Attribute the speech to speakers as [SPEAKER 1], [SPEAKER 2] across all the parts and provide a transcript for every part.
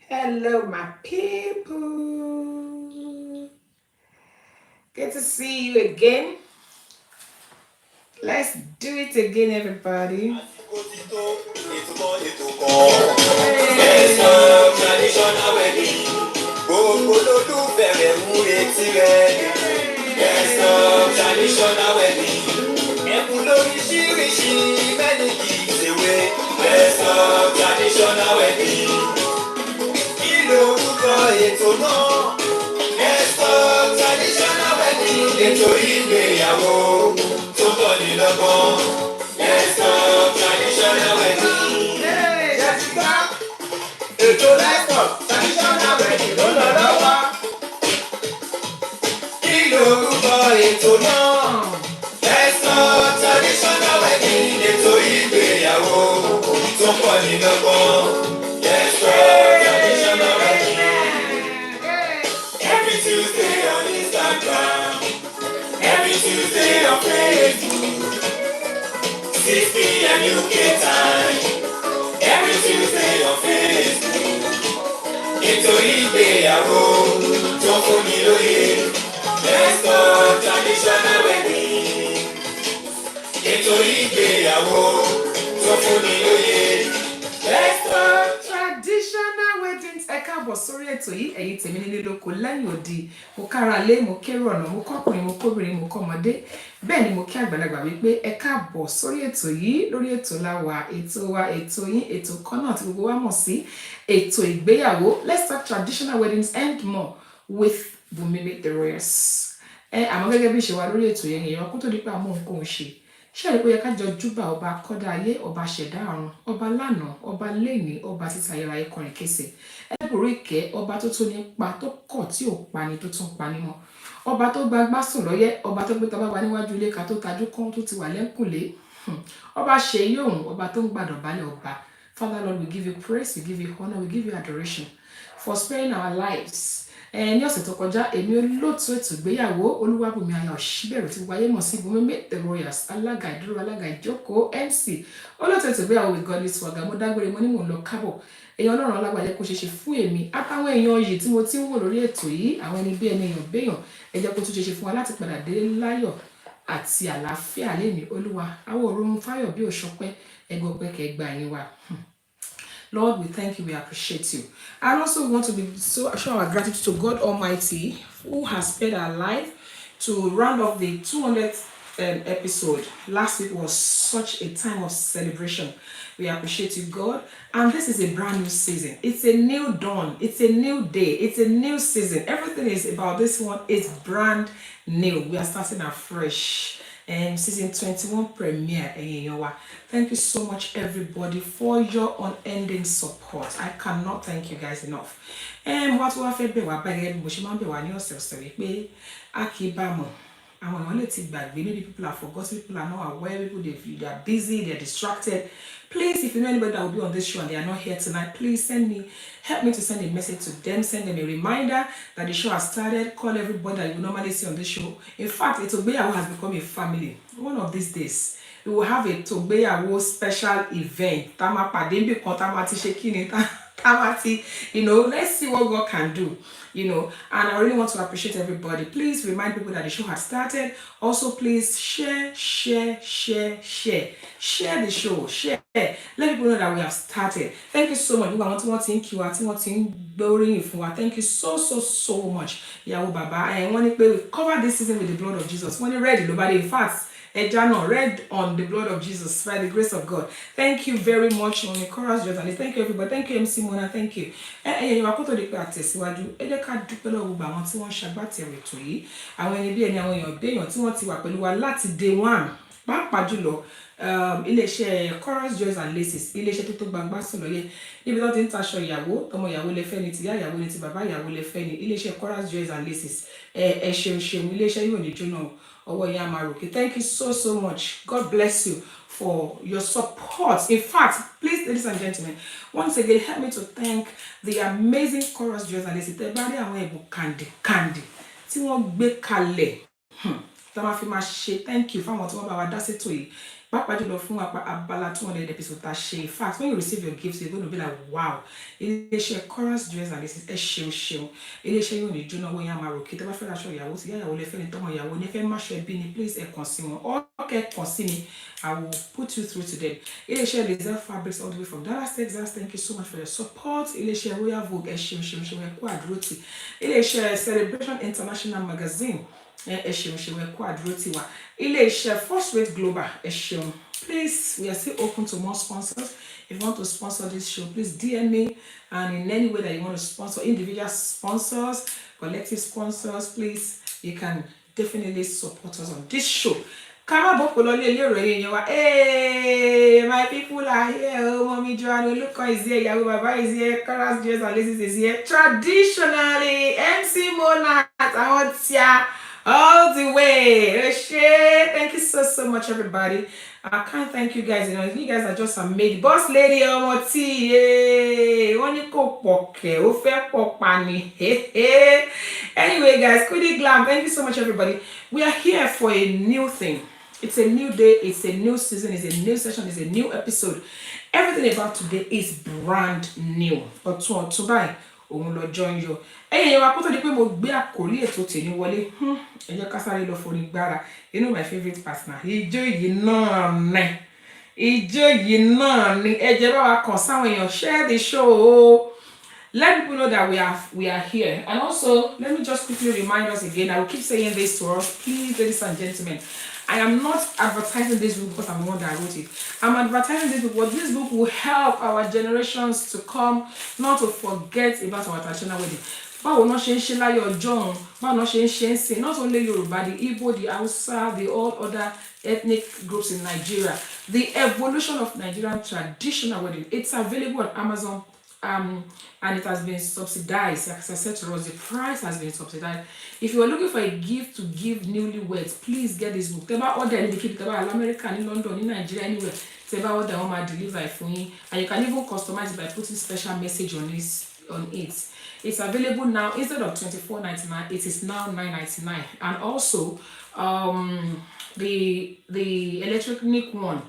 [SPEAKER 1] Hello, my people. Good to see you again. Let's do it again, everybody.
[SPEAKER 2] Eto Igbeyawo tó bọ̀ ní lọ́gbọ́n. Let's talk traditional wedding. Jessica, ètò Let's Talk traditional wedding ló lọ lọ́wọ́. Kí lorúkọ ètò náà? Let's Talk traditional wedding. Eto Igbeyawo tó bọ̀ ní lọ́gbọ́n. Let's talk traditional wedding. Every Tuesday on Instagram. Every Tuesday on Facebook, 6 p.m. UK time. Every Tuesday on Facebook. Eto Igbeyawo tó fún mi lóye. Let's talk traditional wedding. Eto Igbeyawo tó fún mi lóye. Let's talk
[SPEAKER 1] traditional weddings. Ẹ káàbọ̀ sórí ètò yìí, ẹ̀yin tèmi nílé lóko lẹ́yìn òdì. Mo kára lé, mo kérò ọ̀nà, mo kọ́kùnrin, mo kóbìnrin, mo kọ́mọdé. Bẹ́ẹ̀ ni mo kí àgbàlagbà wípé ẹ káàbọ̀ sórí ètò yìí. Lórí ètò la wà, ètò wa, ètò yín, ètò kan náà tí gbogbo wa mọ̀ sí Eto Igbeyawo. Let's talk traditional weddings and more with Bùnmi the Royals. Àmọ́ gẹ́gẹ́ bí ìṣe wa lórí ètò yẹn, èèyàn kó tó di pé àmọ́ nǹkan ò ṣe. Ṣé àdìpọ̀ yẹ ká jọ júbà ọba kọ́dá ayé, ọba ṣẹ̀dá ọ̀run, ọba lánàá, ọba lẹ́ni, ọba títa ayérayé kọrin kése. Ẹ̀bùrú ìkẹ́, ọba tó tó nípa tó kọ̀ tí ò pani tó tún pani mọ́. Ọba tó gbagbá sùn lọ́yẹ́, ọba tó gbé tọba wa níwájú ilé ká tó tajú kán tó ti wà lẹ́kùnlé. Ọba ṣe yóò, ọba tó ń gbàdọ̀ balẹ̀ ọba. Father Lord, we give you praise, we give you honor, we give you adoration for sparing our lives. Ní ọ̀sẹ̀ tó kọjá èmi olóòtú ètò ìgbéyàwó Olúwabùnmi aya Òṣìbẹ̀rù tí wáyé mọ̀ sí Bùnmi the Royals, alága ìdúró, alága ìjókòó, MC olóòtú ètò ìgbéyàwó with godly swagger. Mo dágbére mo ní mò ń lọ kábọ̀. Èèyàn Ọlọ́run alágbàjẹ́ kó ṣeṣe fún èmi àtàwọn èèyàn yìí tí mo ti ń wò lórí ètò yìí, àwọn ẹni bí ẹni èèyàn béèyàn, ẹ jẹ́ kó tún ṣeṣe fún wa láti padà dé láyọ̀ àti àlàáfíà lẹ́ni Olúwa. Àwọn òrùn fáyọ̀ bí òṣọpẹ́ ẹgbẹ́ ọpẹ́ kẹgbà yín wa. Lord, we thank you, we appreciate you. And also we want to show our gratitude to God Almighty who has spared our life to round off the 200th episode. Last week was such a time of celebration. We appreciate you, God. And this is a brand new season. It's a new dawn. It's a new day. It's a new season. Everything is about this one is brand new. We are starting afresh. Season 21 premiere. Thank you so much, everybody, for your unending support. I cannot thank you guys enough. What we have been maybe people are forgotten, people are not aware, people they are busy, they're distracted. Please, if you know anybody that will be on this show and they are not here tonight, please help me to send a message to them, send them a reminder that the show has started, call everybody that you normally see on this show. In fact, Eto Igbeyawo has become a family. One of these days, we will have a Eto Igbeyawo special event. Let's see what God can do. And I really want to appreciate everybody. Please remind people that the show has started. Also, please share the show. Share. Let people know that we have started. Thank you so much. Thank you so much. Yahoo Baba. And we cover this season with the blood of Jesus. When you're ready, nobody in fact. Read on the blood of Jesus by the grace of God. Thank you very much, Moni Chorus Journalist. Thank you, everybody. Thank you, MC Mona. Thank you. Day one. Iléeṣẹ́ Chorus Joys and Laces, iléeṣẹ́ tó gbangba sùn lọ́yẹ̀ níbi tó ti ń taṣọ ìyàwó, tọmọ ìyàwó lẹ́fẹ́ ni, tìyá ìyàwó ni, ti bàbá ìyàwó lẹ́fẹ́ ni, iléeṣẹ́ Chorus Joys and Laces. Ṣeun iléeṣẹ́ yóò ní jóná ọwọ́ ìyá Maroke. Thank you so much. God bless you for your support. In fact, please, ladies and gentlemen, once again, help me to thank the amazing Chorus Joys and Laces. Tẹ́ bá rí àwọn ẹ̀bùn candy tí wọ́n gbé kalẹ̀. Thank you fáwọn tí wọ́n bá wa dá sétò yìí. Pàápàá jùlọ fún abala 200 episode tá a ṣe. In fact, when you receive your gifts, you're going to be like, wow. Ilé-iṣẹ́ Chorus Jewels and Laces, ẹ ṣeun ṣeun. Ilé-iṣẹ́ yóò ní jóná owó yẹn á máa ròkè. Tẹ́ bá fẹ́ raṣọ ìyàwó tí ìyàwó lẹ fẹ́ ni tọmọ ìyàwó ní ẹ fẹ́ máṣọ ẹbí ni, please ẹ kàn sí wọn. Kẹ́ kàn sí mi, I will put you through to them. Ilé-iṣẹ́ Laser Fabrics all the way from Dallas, Texas, thank you so much for your support. Ilé-iṣẹ́ Royal Vogue, ẹ ṣeun ṣeun ṣeun, ẹ kú àdúrótì. Ilé-iṣẹ́ Celebration International Magazine, ẹ ṣeun ṣeun, ẹ kú àdúrótì wa. Ilé-iṣẹ́ First Rate Global, ẹ ṣeun. Please, we are still open to more sponsors. If you want to sponsor this show, please DM me. And in any way that you want to sponsor, individual sponsors, collective sponsors, please, you can definitely support us on this show. Hey, my people are here. Oh, Mommy Joanna, look is here. Yahoo Baba is here. Chorus Jewels and Laces is here. Traditionally, MC Monat, I want ya all the way. Thank you so much, everybody. I can't thank you guys enough. You guys are just amazing. Boss lady, anyway, guys, Kudi Glam, thank you so much, everybody. We are here for a new thing. It's a new day, it's a new season, it's a new session, it's a new episode. Everything about today is brand new. Ọ̀tun báyìí, òun lọ join you. Ẹ̀yin wa kó tó di pé mo gbé àkórí ètò tèmi wọlé. Ẹ jẹ́ ká sáré lọ forí gbára. You know my favorite partner. Ijó yìí náà ni. Ẹ jẹ́ bá wa kàn sáwọn èèyàn, share the show. Let people know that we are here. And also, let me just quickly remind us again. I will keep saying this to us, please, ladies and gentlemen. I am not advertising this book because I'm the one that wrote it. I'm advertising this book because this book will help our generations to come not to forget about our traditional wedding. Báwo náà ṣe ń ṣe láyé ọjọ́, báwo náà ṣe ń sìn, not only Yoruba, the Igbo, the Hausa, the all other ethnic groups in Nigeria. The evolution of Nigerian traditional wedding. It's available on Amazon. And it has been subsidized. As I said to us, the price has been subsidized. If you are looking for a gift to give newlyweds, please get this book. Teba order in the kit, teba America, in London, in Nigeria, anywhere. Teba order on my deliver for you, and you can even customize it by putting special message on it. It's available now. Instead of $24.99, it is now $9.99. And also, the electronic one.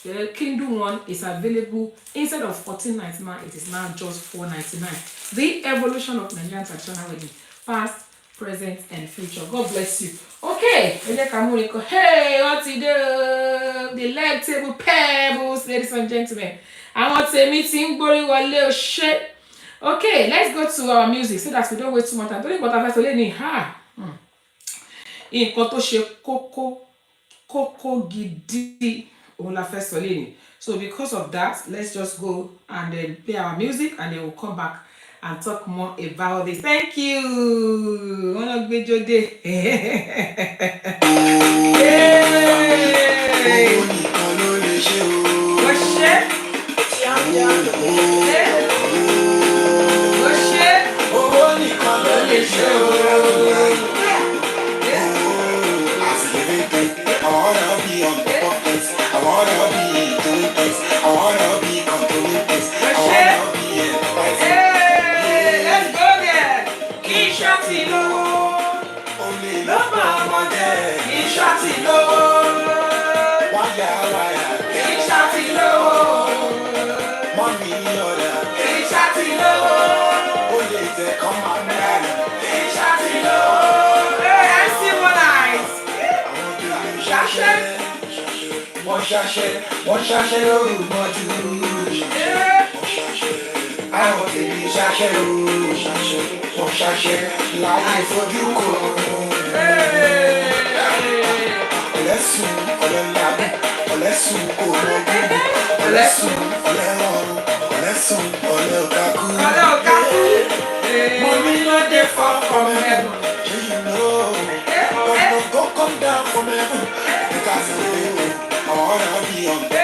[SPEAKER 1] The Kindle one is available instead of $14.99, it is now just $4.99. The evolution of Nigerian traditional wedding, past, present, and future. God bless you. Okay, hey, what's it do? The leg table pebbles, ladies and gentlemen. I want a meeting, body a little shit. Okay, let's go to our music so that we don't waste too much time. Don't what I've told you. In koto she koko gidi. So because of that, let's just go and then play our music and then we'll come back and talk more about this. Thank you. One video day.
[SPEAKER 2] One sachet of mọ́jú. Àwọn tèmi sachet o. One sachet láyé fojú kò. Ọ̀lẹ́sùn ọ̀lẹ́làbí, ọ̀lẹ́sùn òmògùn, ọ̀lẹ́sùn ọ̀lẹ́rọ̀rùn, ọ̀lẹ́sùn ọ̀lẹ́ọ̀kákú. Mommy no dey fall from heaven. You know, but no go come down from heaven because I wanna be on the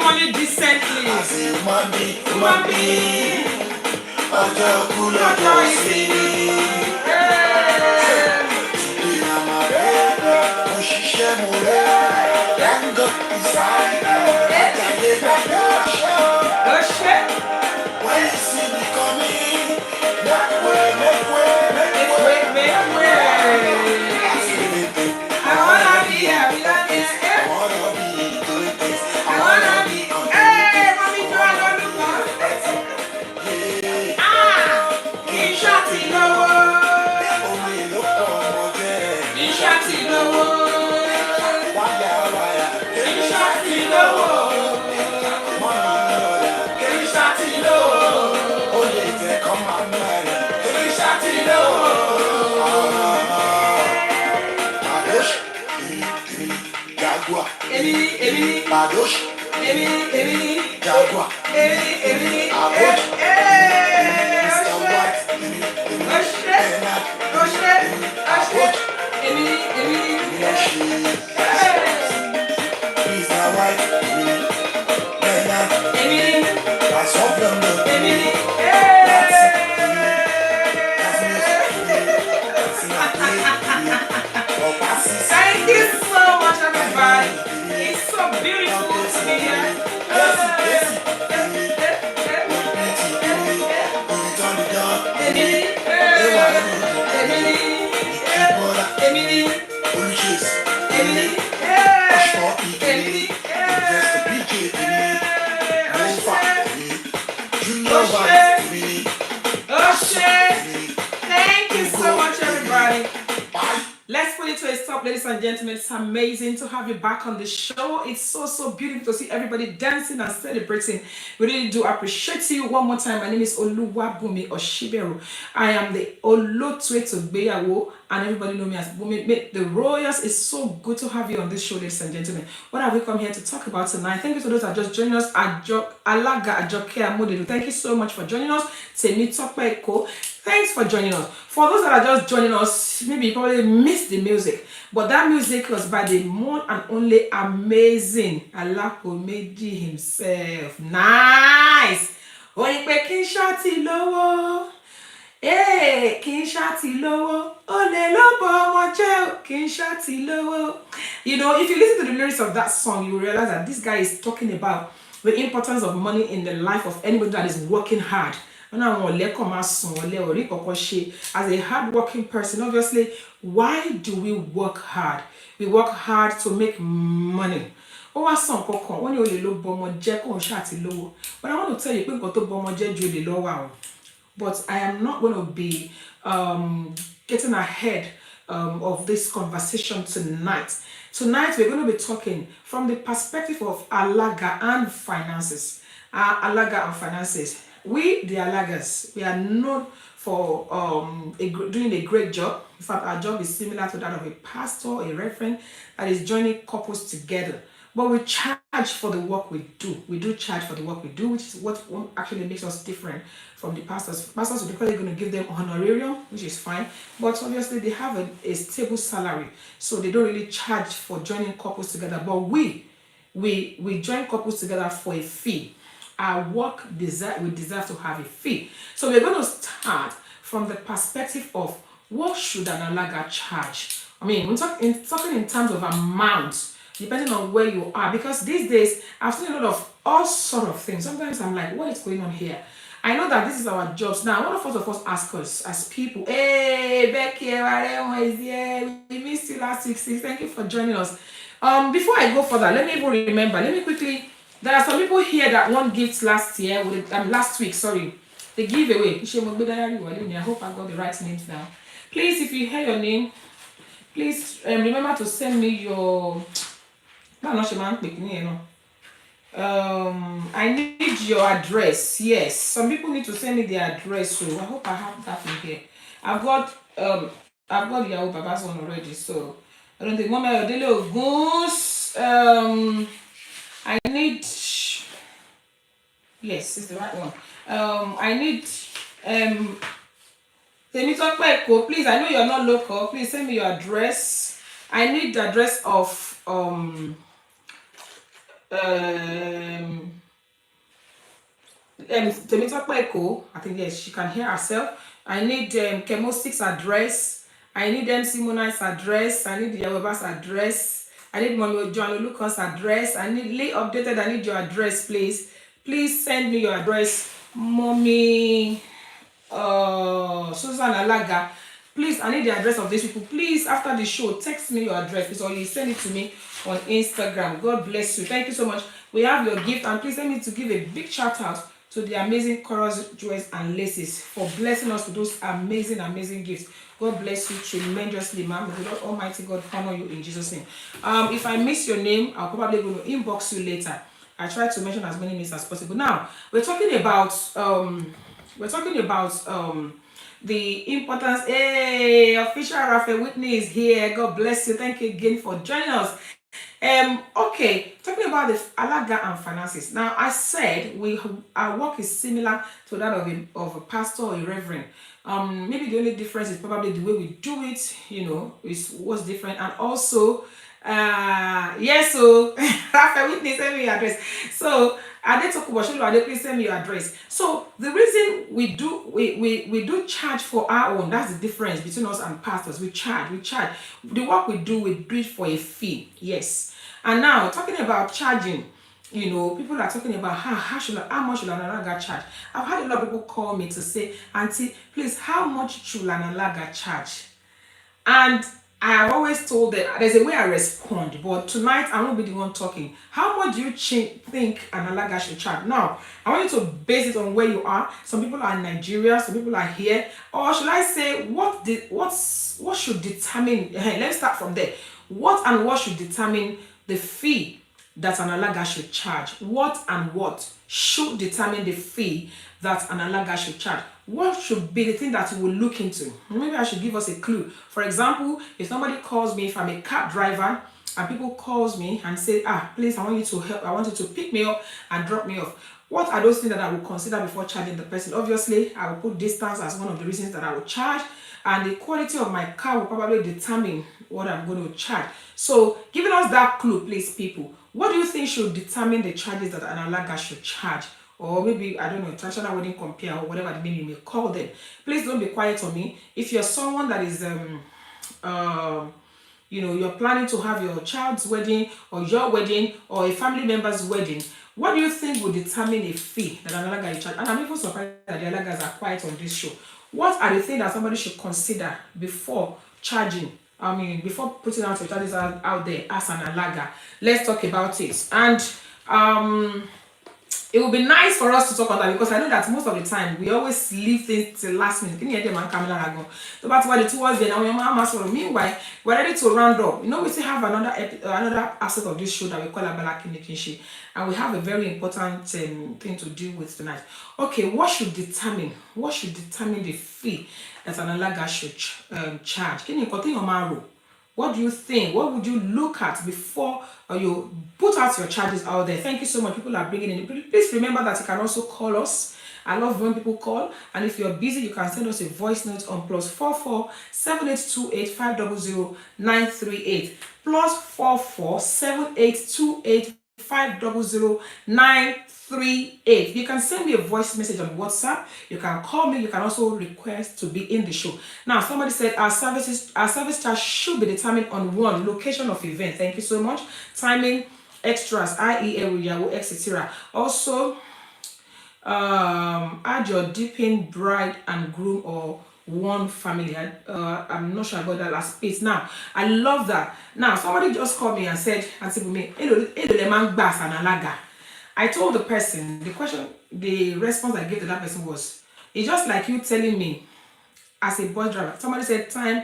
[SPEAKER 1] money decently.
[SPEAKER 2] As a human being, ọjọ́ kú lọ́jọ́ ìsinmi. Ìyàmà rẹ̀ mo ṣiṣẹ́ mo rẹ̀ dáńgọ́ ìsáyà àjàyè gbàgbé ọ̀ṣẹ́. When you see me coming, make way.
[SPEAKER 1] I wanna be a millionaire. I wanna be. Hey, mommy, do I know the one? Kì í ṣàtì lówó. Kì í ṣàtì lówó. Kì í ṣàtì lówó. Kì í ṣàtì lówó. Kì í ṣàtì lówó. Emily.
[SPEAKER 2] Badosh,
[SPEAKER 1] Emily.
[SPEAKER 2] Jaguar,
[SPEAKER 1] Emily.
[SPEAKER 2] Abosh, Mr. White,
[SPEAKER 1] Emily.
[SPEAKER 2] Mr. White, Bernard, that's all from the
[SPEAKER 1] Thank you so much, everybody. It's so beautiful to be here. Thank you so much, everybody. Let's put it to a stop, ladies and gentlemen. It's amazing to have you back on the show. It's so beautiful to see everybody dancing and celebrating. We really do appreciate you. One more time, my name is Oluwabumi Oshiberu. I am the Eto Igbeyawo, and everybody know me as Bumi the Royals. It's so good to have you on this show, ladies and gentlemen. What have we come here to talk about tonight? Thank you to those that are just joining us. Alaga Ajoke Amodedu. Thank you so much for joining us. Temi Tokpeko. Thanks for joining us. For those that are just joining us, maybe you probably missed the music, but that music was by the one and only amazing Alakomeji himself. Nice. Oyipe kí n ṣáàtì lówó. Kí n ṣáàtì lówó. Olè ló bọ ọmọ jẹ́ kí n ṣáàtì lówó. You know, if you listen to the lyrics of that song, you will realize that this guy is talking about the importance of money in the life of anybody that is working hard. As a hard-working person, obviously, why do we work hard? We work hard to make money. But I want to tell you, but I am not going to be getting ahead of this conversation tonight. Tonight, we're going to be talking from the perspective of Alaga and finances. Alaga and finances. We, the Alagas, we are known for doing a great job. In fact, our job is similar to that of a pastor, a reverend, that is joining couples together. But we charge for the work we do. We do charge for the work we do, which is what actually makes us different from the pastors. Pastors are probably going to give them honorarium, which is fine. But obviously, they have a stable salary. So they don't really charge for joining couples together. But we join couples together for a fee. Our work we deserve to have a fee. So we're going to start from the perspective of what should an Alaga charge? I mean, we're talking in terms of amount, depending on where you are. Because these days, I've seen a lot of all sort of things. Sometimes I'm like, what is going on here? I know that this is our jobs. Now, one of us ask us as people, hey, Becky, is here. We missed you last week. Thank you for joining us. Before I go further, let me quickly. There are some people here that won gifts last week, sorry. The giveaway. I hope I got the right names now. Please, if you hear your name, please remember to send me your... I need your address. Yes, some people need to send me their address, so I hope I have that in here. I've got Yahoo Baba's one already, so I don't think Mama Odele Oguns. I need, yes, it's the right one. I need, please, I know you're not local, please send me your address. I need the address of, Temitope, I think yes, she can hear herself. I need Chemo 6 address. I need MC Monai's address. I need Yaweba's address. I need Mommy John Lucas address. I need Lee updated. I need your address, please. Please send me your address, Mommy Susan Alaga. Please, I need the address of these people. Please, after the show, text me your address, please, or you send it to me on Instagram. God bless you. Thank you so much. We have your gift, and please let me to give a big shout out to the amazing Chorus Jewels and Laces for blessing us with those amazing gifts. God bless you tremendously, ma'am. May the Lord Almighty God honor you in Jesus' name. If I miss your name, I'll probably go to inbox you later. I try to mention as many names as possible. Now, we're talking about the importance. Hey, official Raphael Whitney is here. God bless you. Thank you again for joining us. Okay, talking about the Alaga and finances. Now, I said our work is similar to that of a pastor or a reverend. Maybe the only difference is probably the way we do it, is what's different. And also, yes, so Raphael Whitney, send me your address. So Ade Tokubosho, Ade, please send me your address. So the reason we do charge for our own, that's the difference between us and pastors. We charge. The work we do it for a fee. Yes. And now talking about charging, people are talking about how much should an Alaga charge. I've had a lot of people call me to say, Auntie, please, how much should an Alaga charge? And I have always told them, there's a way I respond, but tonight I won't be the one talking. How much do you think an Alaga should charge? Now, I want you to base it on where you are. Some people are in Nigeria, some people are here. Or should I say, what should determine, let's start from there. What should determine the fee that an Alaga should charge? What should determine the fee that an Alaga should charge? What should be the thing that you will look into? Maybe I should give us a clue. For example, if somebody calls me, if I'm a cab driver, and people calls me and say, please, I want you to help, I want you to pick me up and drop me off. What are those things that I will consider before charging the person? Obviously, I will put distance as one of the reasons that I will charge, and the quality of my car will probably determine what I'm going to charge. So, giving us that clue, please, people. What do you think should determine the charges that an Alaga should charge? Or maybe, I don't know, traditional wedding compare or whatever the name you may call them. Please don't be quiet on me. If you're someone that is, you're planning to have your child's wedding or your wedding or a family member's wedding, what do you think will determine a fee that an Alaga is charged? And I'm even surprised that the Alagas are quiet on this show. What are the things that somebody should consider before charging? Before putting out your charges out there as an Alaga? Let's talk about it. And it would be nice for us to talk about that, because I know that most of the time we always leave things till last minute. Towards the now, meanwhile, we're ready to round up. We still have another aspect of this show that we call Abala Kinikinshi, and we have a very important thing to deal with tonight. Okay, what should determine the fee that an Alaga should charge? Can you continue on? What do you think? What would you look at before you put out your charges out there? Thank you so much. People are bringing in. Please remember that you can also call us. I love when people call. And if you're busy, you can send us a voice note on +44 7828 500 938. +44 7828 500 938. You can send me a voice message on WhatsApp. You can call me. You can also request to be in the show. Now, somebody said our service charge should be determined on one, location of event. Thank you so much. Timing, extras, i.e. area, etc. Also, add your dipping bride and groom or one family. I'm not sure about that last piece. Now, I love that. Now, somebody just called me and said, I told the person, the response I gave to that person was, it's just like you telling me as a bus driver. Somebody said time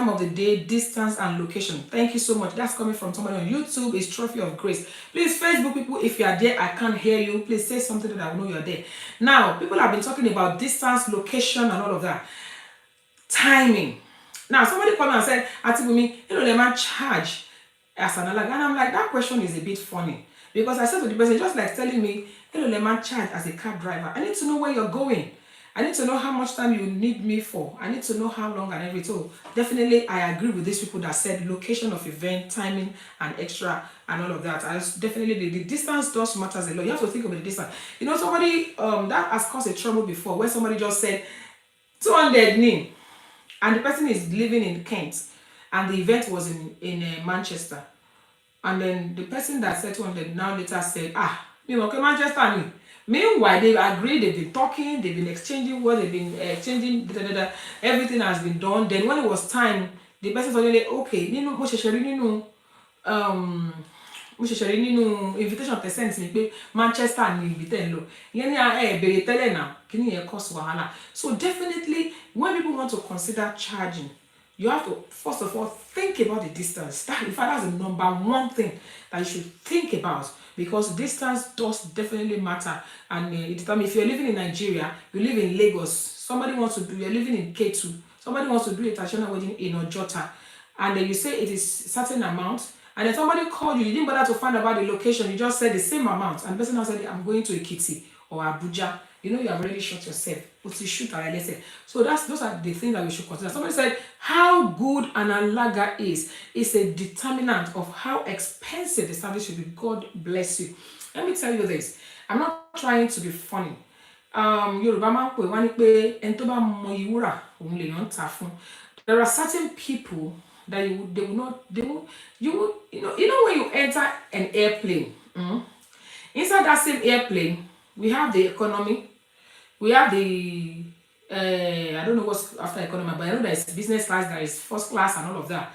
[SPEAKER 1] of the day, distance, and location. Thank you so much. That's coming from somebody on YouTube. It's Trophy of Grace. Please, Facebook people, if you are there, I can't hear you. Please say something that I will know you're there. Now, people have been talking about distance, location, and all of that. Timing. Now, somebody called me and said, Atibumi, they might charge as an Alaga. And I'm like, that question is a bit funny. Because I said to the person, just like telling me, they might charge as a cab driver. I need to know where you're going. I need to know how much time you need me for. I need to know how long and everything. So definitely, I agree with these people that said location of event, timing, and extra, and all of that. Definitely the distance does matters a lot. You have to think about the distance. You know, somebody that has caused a trouble before, where somebody just said 200 nin, and the person is living in Kent, and the event was in Manchester. And then the person that said 200 now later said, me okay, Manchester me. Meanwhile, they've agreed, they've been talking, they've been exchanging what they've been exchanging, everything has been done. Then when it was time, the person suddenly, okay, nínú mo ṣẹ̀ṣẹ̀ rí nínú um mo ṣẹ̀ṣẹ̀ rí nínú invitation tẹ́ send mi pé Manchester ni ibi tẹ́ ń lọ. Ìyẹn ni béèrè tẹ́lẹ̀ náà, kíni yẹn cause wàhálà. So definitely, when people want to consider charging, you have to first of all think about the distance. In fact, that's the number one thing that you should think about, because distance does definitely matter. And it determines if you're living in Nigeria, you live in Lagos, somebody wants to do, you're living in K2, somebody wants to do a traditional wedding in Ojota, and then you say it is certain amount, and then somebody called you, you didn't bother to find about the location, you just said the same amount, and the person now said, I'm going to Ekiti or Abuja. You know you have already shot yourself. But you shoot already, let's say. So those are the things that we should consider. Somebody said how good an Alaga is a determinant of how expensive the service should be. God bless you. Let me tell you this. I'm not trying to be funny. Yorùbá máa ń pè wá ní pé ẹni tó bá mọ ìwúrà òun lèèyàn ń tà fún. There are certain people that you know when you enter an airplane, inside that same airplane, we have the economy, we have the I don't know what's after economy, but I know there's business class, there is first class, and all of that.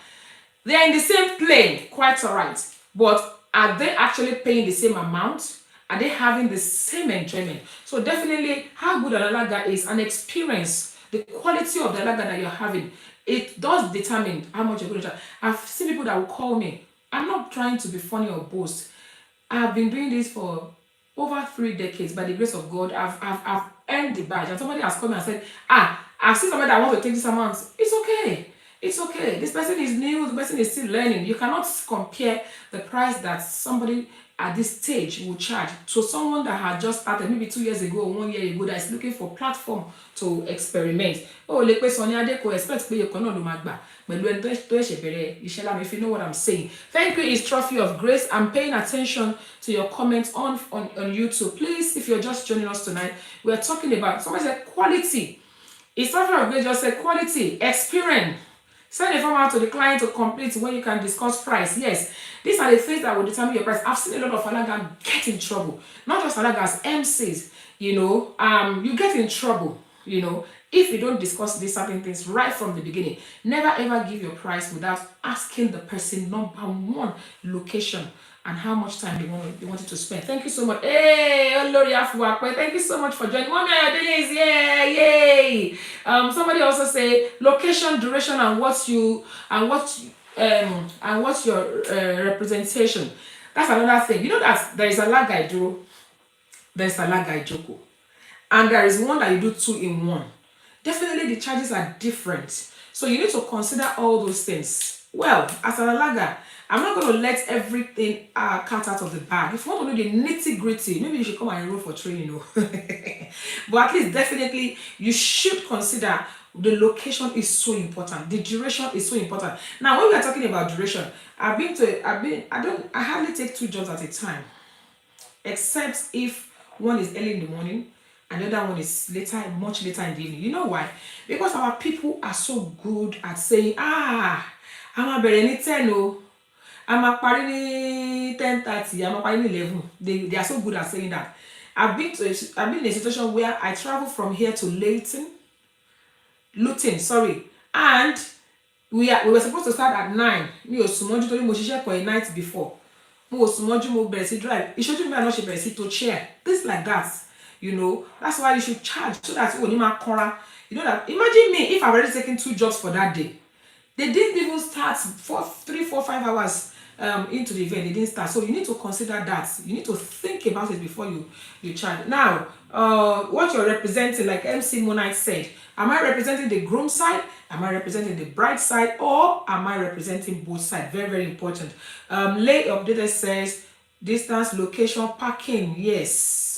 [SPEAKER 1] They are in the same plane, quite alright. But are they actually paying the same amount? Are they having the same enjoyment? So definitely, how good an Alaga is, an experience, the quality of the Alaga that you're having, it does determine how much you're going to charge. I've seen people that will call me. I'm not trying to be funny or boast. I've been doing this for over 3 decades. By the grace of God, I've earned the badge. And somebody has come and said, I've seen somebody that wants to take this amount. It's okay. It's okay. This person is new. The person is still learning. You cannot compare the price that somebody at this stage will charge to someone that had just started maybe 2 years ago or 1 year ago that is looking for platform to experiment. Lè pé Sunny Adé kò expect pé ẹ̀kan náà ló máa gbà pẹ̀lú ẹni tó ẹ̀ṣẹ̀ bẹ̀rẹ̀ iṣẹ́ lára, if you know what I'm saying. Thank you, it's Trophy of Grace. I'm paying attention to your comments on YouTube. Please, if you're just joining us tonight, we're talking about, somebody said quality. It's Trophy of Grace just said quality, experience. Send a form out to the client to complete when you can discuss price. Yes, these are the things that will determine your price. I've seen a lot of Alaga get in trouble. Not just Alagas, MCs, you get in trouble, if you don't discuss these certain things right from the beginning. Never ever give your price without asking the person, number one, location, and how much time they wanted to spend. Thank you so much. Hey, Olori Afuwakwe, thank you so much for joining. Mommy Ayodele is yay! Somebody also say location, duration, and what's your representation. That's another thing. You know that there is Alaga Iduro, there's Alaga Ijoko, and there is one that you do 2 in 1. Definitely the charges are different. So you need to consider all those things. Well, as an Alaga, I'm not going to let everything cut out of the bag. If you want to know the nitty gritty, maybe you should come and enroll for training. But at least definitely you should consider the location is so important. The duration is so important. Now, when we are talking about duration, I hardly take 2 jobs at a time, except if one is early in the morning and the other one is much later in the evening. You know why? Because our people are so good at saying, I'm a bereni 10, I'm a parí ní 10:30, I'm a parí ní 11. They are so good at saying that. I've been in a situation where I travel from here to Luton, and we were supposed to start at 9. Mi ò sùn mọ́jú torí mo ṣiṣẹ́ a night before. Mo ò sùn mọ́jú, mo bẹ̀rẹ̀ sí drive. Ìṣojú mi àná ṣe bẹ̀rẹ̀ sí to chair. Things like that, That's why you should charge so that you máa kanra. You know that. Imagine me if I've already taken 2 jobs for that day. They didn't even start 3, 4, 5 hours into the event. They didn't start. So you need to consider that. You need to think about it before you charge. Now, what you're representing, like MC Monite said, am I representing the groom side? Am I representing the bride side? Or am I representing both sides? Very, very important. Lay updated says distance, location, parking. Yes.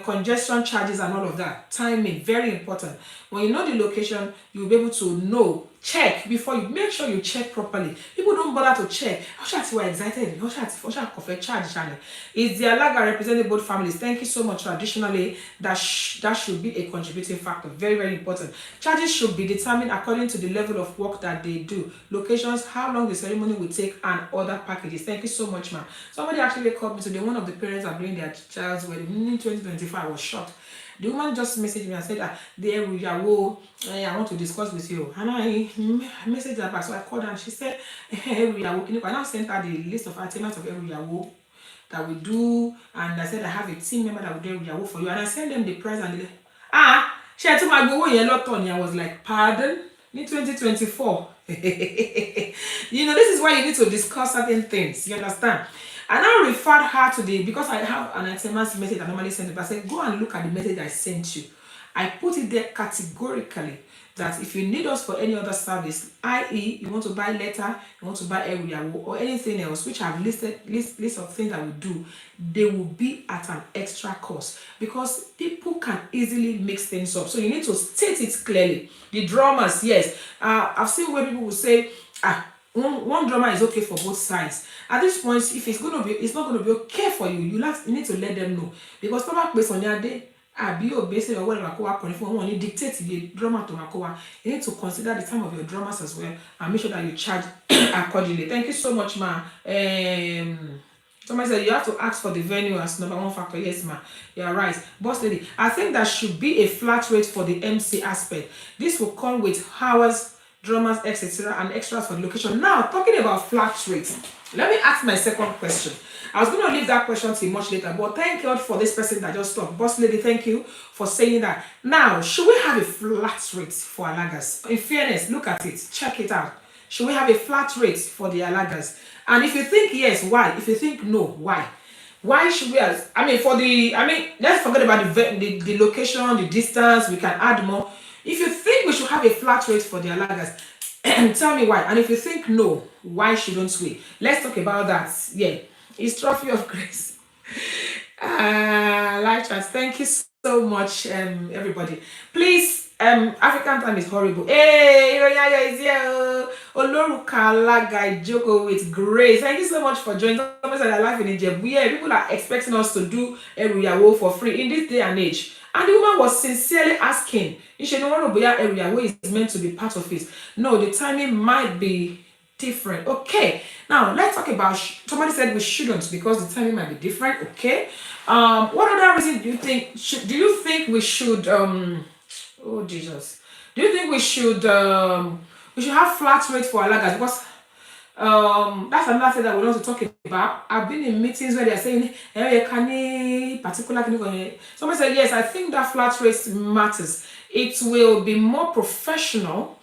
[SPEAKER 1] congestion charges and all of that. Timing, very important. When you know the location, you'll be able to know, check before you make sure you check properly. People don't bother to check. How should I excited? How should I charge channel? Is the Alaga representing both families? Thank you so much. Traditionally, that should be a contributing factor. Very, very important. Charges should be determined according to the level of work that they do, locations, how long the ceremony will take, and other packages. Thank you so much, ma'am. Somebody actually called me today. One of the parents are doing their child's wedding in 2025. I was shocked. The woman just messaged me and said that I want to discuss with you. And I messaged her back. So I called her and she said, I now sent her the list of items of Eruyawo that we do. And I said, I have a team member that will do Eruyawo for you. And I sent them the price and she had to my go a lot on. I was like, pardon? In 2024. You know, this is why you need to discuss certain things. You understand? And I referred her to because I have an SMS message I normally send it, but I said, go and look at the message I sent you. I put it there categorically that if you need us for any other service, i.e., you want to buy letter, you want to buy Eruyawo, or anything else, which I've listed list of things that we do, they will be at an extra cost because people can easily mix things up. So you need to state it clearly. The drummers, yes, I've seen where people will say, one drummer is okay for both sides. At this point, if it's not going to be okay for you, you need to let them know because based on your day, based on whatever you dictate the drummer to Makowa. You need to consider the time of your drummers as well and make sure that you charge accordingly. Thank you so much, ma. Somebody said you have to ask for the venue as number one factor. Yes, ma. You're right. Boss lady, I think there should be a flat rate for the MC aspect. This will come with hours, drummers, etc., and extras for the location. Now, talking about flat rates, let me ask my second question. I was going to leave that question till much later, but thank God for this person that just talked. Boss lady, thank you for saying that. Now, should we have a flat rate for Alagas? In fairness, look at it. Check it out. Should we have a flat rate for the Alagas? And if you think yes, why? If you think no, why? Why should we have, let's forget about the location, the distance, we can add more. If you think we should have a flat rate for the Alagas, tell me why. And if you think no, why shouldn't we? Let's talk about that. Yeah, it's Trophy of Grace. Live chat. Thank you so much, everybody. Please, African time is horrible. Hey, Iroyaya is here. Oloruka Alaga Joko with Grace. Thank you so much for joining us at Live in Ijebu. Yeah, people are expecting us to do Eruyawo for free in this day and age. And the woman was sincerely asking, Eruyawo is meant to be part of it. No, the timing might be different. Okay, now let's talk about, somebody said we shouldn't because the timing might be different. Okay, what other reason do you think, do you think we should, oh Jesus, do you think we should have flat rate for Alagas? Because that's another thing that we want to talk about. I've been in meetings where they're saying, somebody said, yes, I think that flat rate matters. It will be more professional.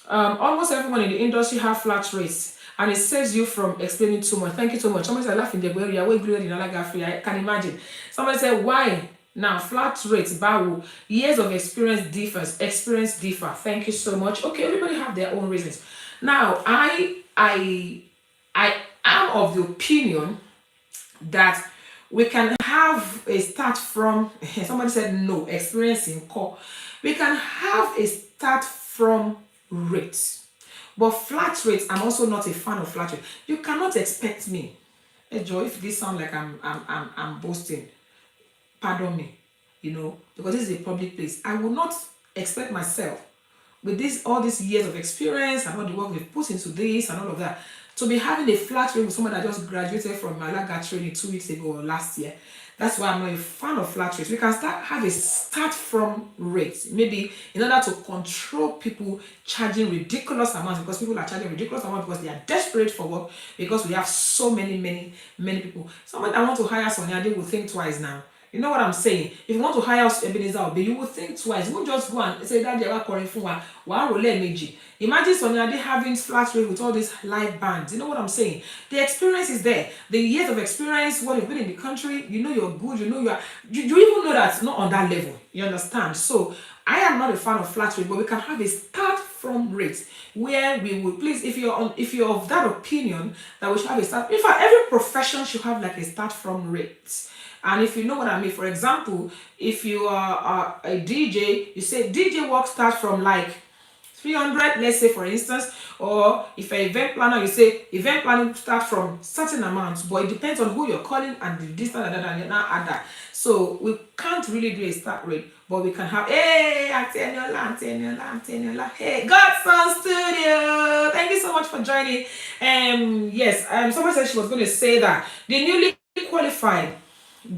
[SPEAKER 1] Almost everyone in the industry have flat rates, and it saves you from explaining too much. Thank you so much. Somebody said, laugh in the area, way glued in Alaga free. I can imagine. Somebody said, why? Now, flat rates, Bawu, years of experience differ. Thank you so much. Okay, everybody have their own reasons. Now, I am of the opinion that we can have a start from, somebody said no, experience in core. We can have a start from rates. But flat rates, I'm also not a fan of flat rates. You cannot expect me, hey Joe, if this sounds like I'm boasting, pardon me, because this is a public place. I will not expect myself with all these years of experience and all the work we've put into this and all of that, to be having a flat rate with someone that just graduated from Alaga training 2 weeks ago or last year. That's why I'm not a fan of flat rates. We can have a start from rates, maybe in order to control people charging ridiculous amounts, because people are charging ridiculous amounts because they are desperate for work, because we have so many people. Someone that want to hire Sonia, they will think twice now. You know what I'm saying? If you want to hire Ebenezer Obe, you will think twice. You won't just go and say that they are calling for one role energy. Imagine Sonia they having flat rate with all these live bands. You know what I'm saying? The experience is there. The years of experience, what you've been in the country, you're good, you even know that's not on that level. You understand? So I am not a fan of flat rate, but we can have a start from from rate where we will, please, if you're of that opinion that we should have a start, in fact every profession should have like a start from rate. And if you know what I mean, for example, if you are a DJ, you say DJ work starts from like 300, let's say for instance, or if you're event planner, you say event planning start from certain amounts, but it depends on who you're calling and the distance and you now add that. So we can't really do a start rate, but we can have, hey, Anteniola, hey, Godson Studio, thank you so much for joining. Yes, someone said she was going to say that the newly qualified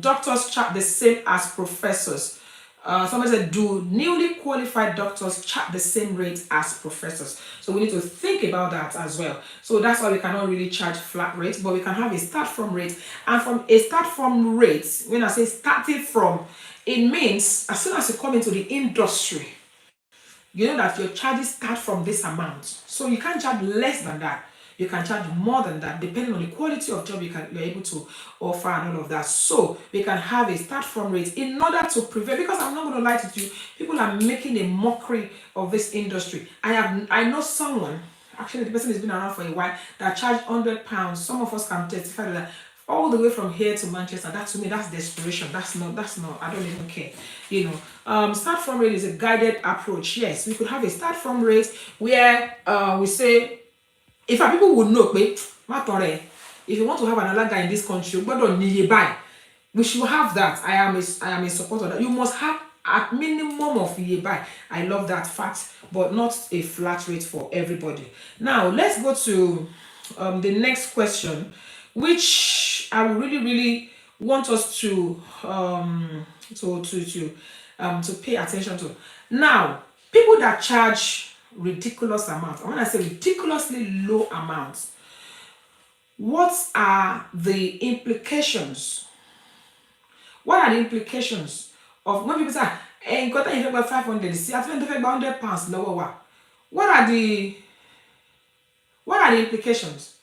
[SPEAKER 1] doctors charge the same as professors. Somebody said, do newly qualified doctors charge the same rate as professors? So we need to think about that as well. So that's why we cannot really charge flat rates, but we can have a start from rate. And from a start from rate, when I say starting from, it means as soon as you come into the industry, you know that your charges start from this amount. So you can't charge less than that. You can charge more than that, depending on the quality of job you're able to offer and all of that. So we can have a start from rate in order to prevent, because I'm not going to lie to you, people are making a mockery of this industry. I know someone, actually the person has been around for a while, that charged £100. Some of us can testify to that. All the way from here to Manchester. That to me, that's desperation. That's not, I don't even care. Start from rate is a guided approach. Yes, we could have a start from rate where we say, if our people would know, if you want to have an Alaga in this country, we should have that. I am a supporter of that. You must have at minimum of Yebai. I love that fact, but not a flat rate for everybody. Now let's go to the next question, which I really want us to pay attention to. Now, people that charge ridiculous amounts, and when I say ridiculously low amounts, what are the implications? What are the implications of when people say, hey, you got to pay 500, see, I think £100 lower. What are the implications?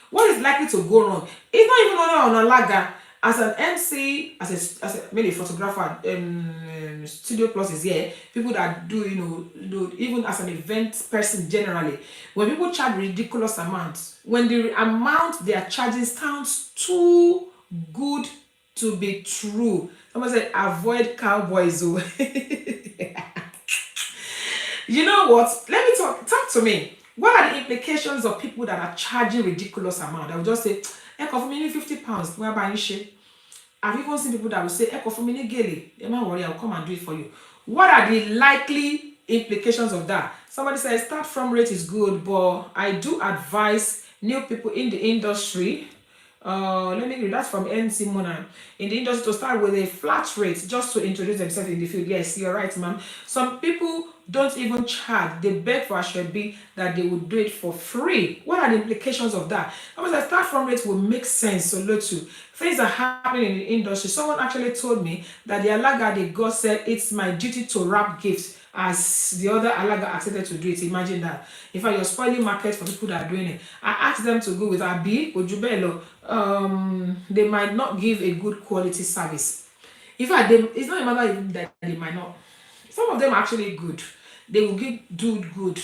[SPEAKER 1] What is likely to go wrong? It's not even only on Alaga. As an MC, as a maybe photographer, Studio Plus is here. People that do, even as an event person generally, when people charge ridiculous amounts, when the amount they are charging sounds too good to be true. Someone said, avoid cowboys. You know what? Let me talk to me. What are the implications of people that are charging ridiculous amount? I will just say, for me, £50. We're buying shit. I've even seen people that will say, for me, Gele, don't worry, I'll come and do it for you. What are the likely implications of that? Somebody says start from rate is good, but I do advise new people in the industry. Let me read that from NC Mona. In the industry to start with a flat rate just to introduce themselves in the field. Yes, you're right, ma'am. Some people don't even charge. They beg for Ashwebi that they would do it for free. What are the implications of that? I was like, start from rate will make sense. So Lotu, things are happening in the industry. Someone actually told me that the Alaga, the God said, it's my duty to wrap gifts as the other Alaga accepted to do it. Imagine that. In fact, you're spoiling market for people that are doing it. I asked them to go with Abi, Ojubelo. They might not give a good quality service. In fact, it's not a matter that they might not. Some of them are actually good. They will do good.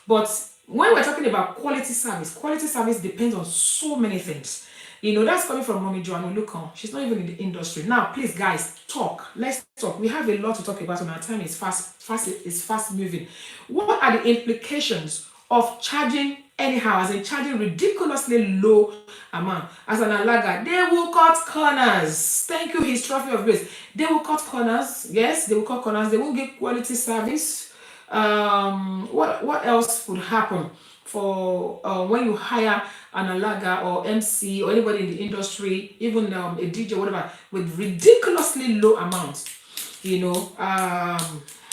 [SPEAKER 1] But when we're talking about quality service depends on so many things. That's coming from Mommy Joanna Lukon. She's not even in the industry. Now, please, guys, talk. Let's talk. We have a lot to talk about, and our time is fast moving. What are the implications of charging anyhow, as in charging ridiculously low amount? As an Alaga, they will cut corners. Thank you, His Trophy of Grace. They will cut corners. Yes, they will cut corners. They won't give quality service. What else could happen for when you hire an Alaga or MC or anybody in the industry, even a DJ, whatever, with ridiculously low amounts?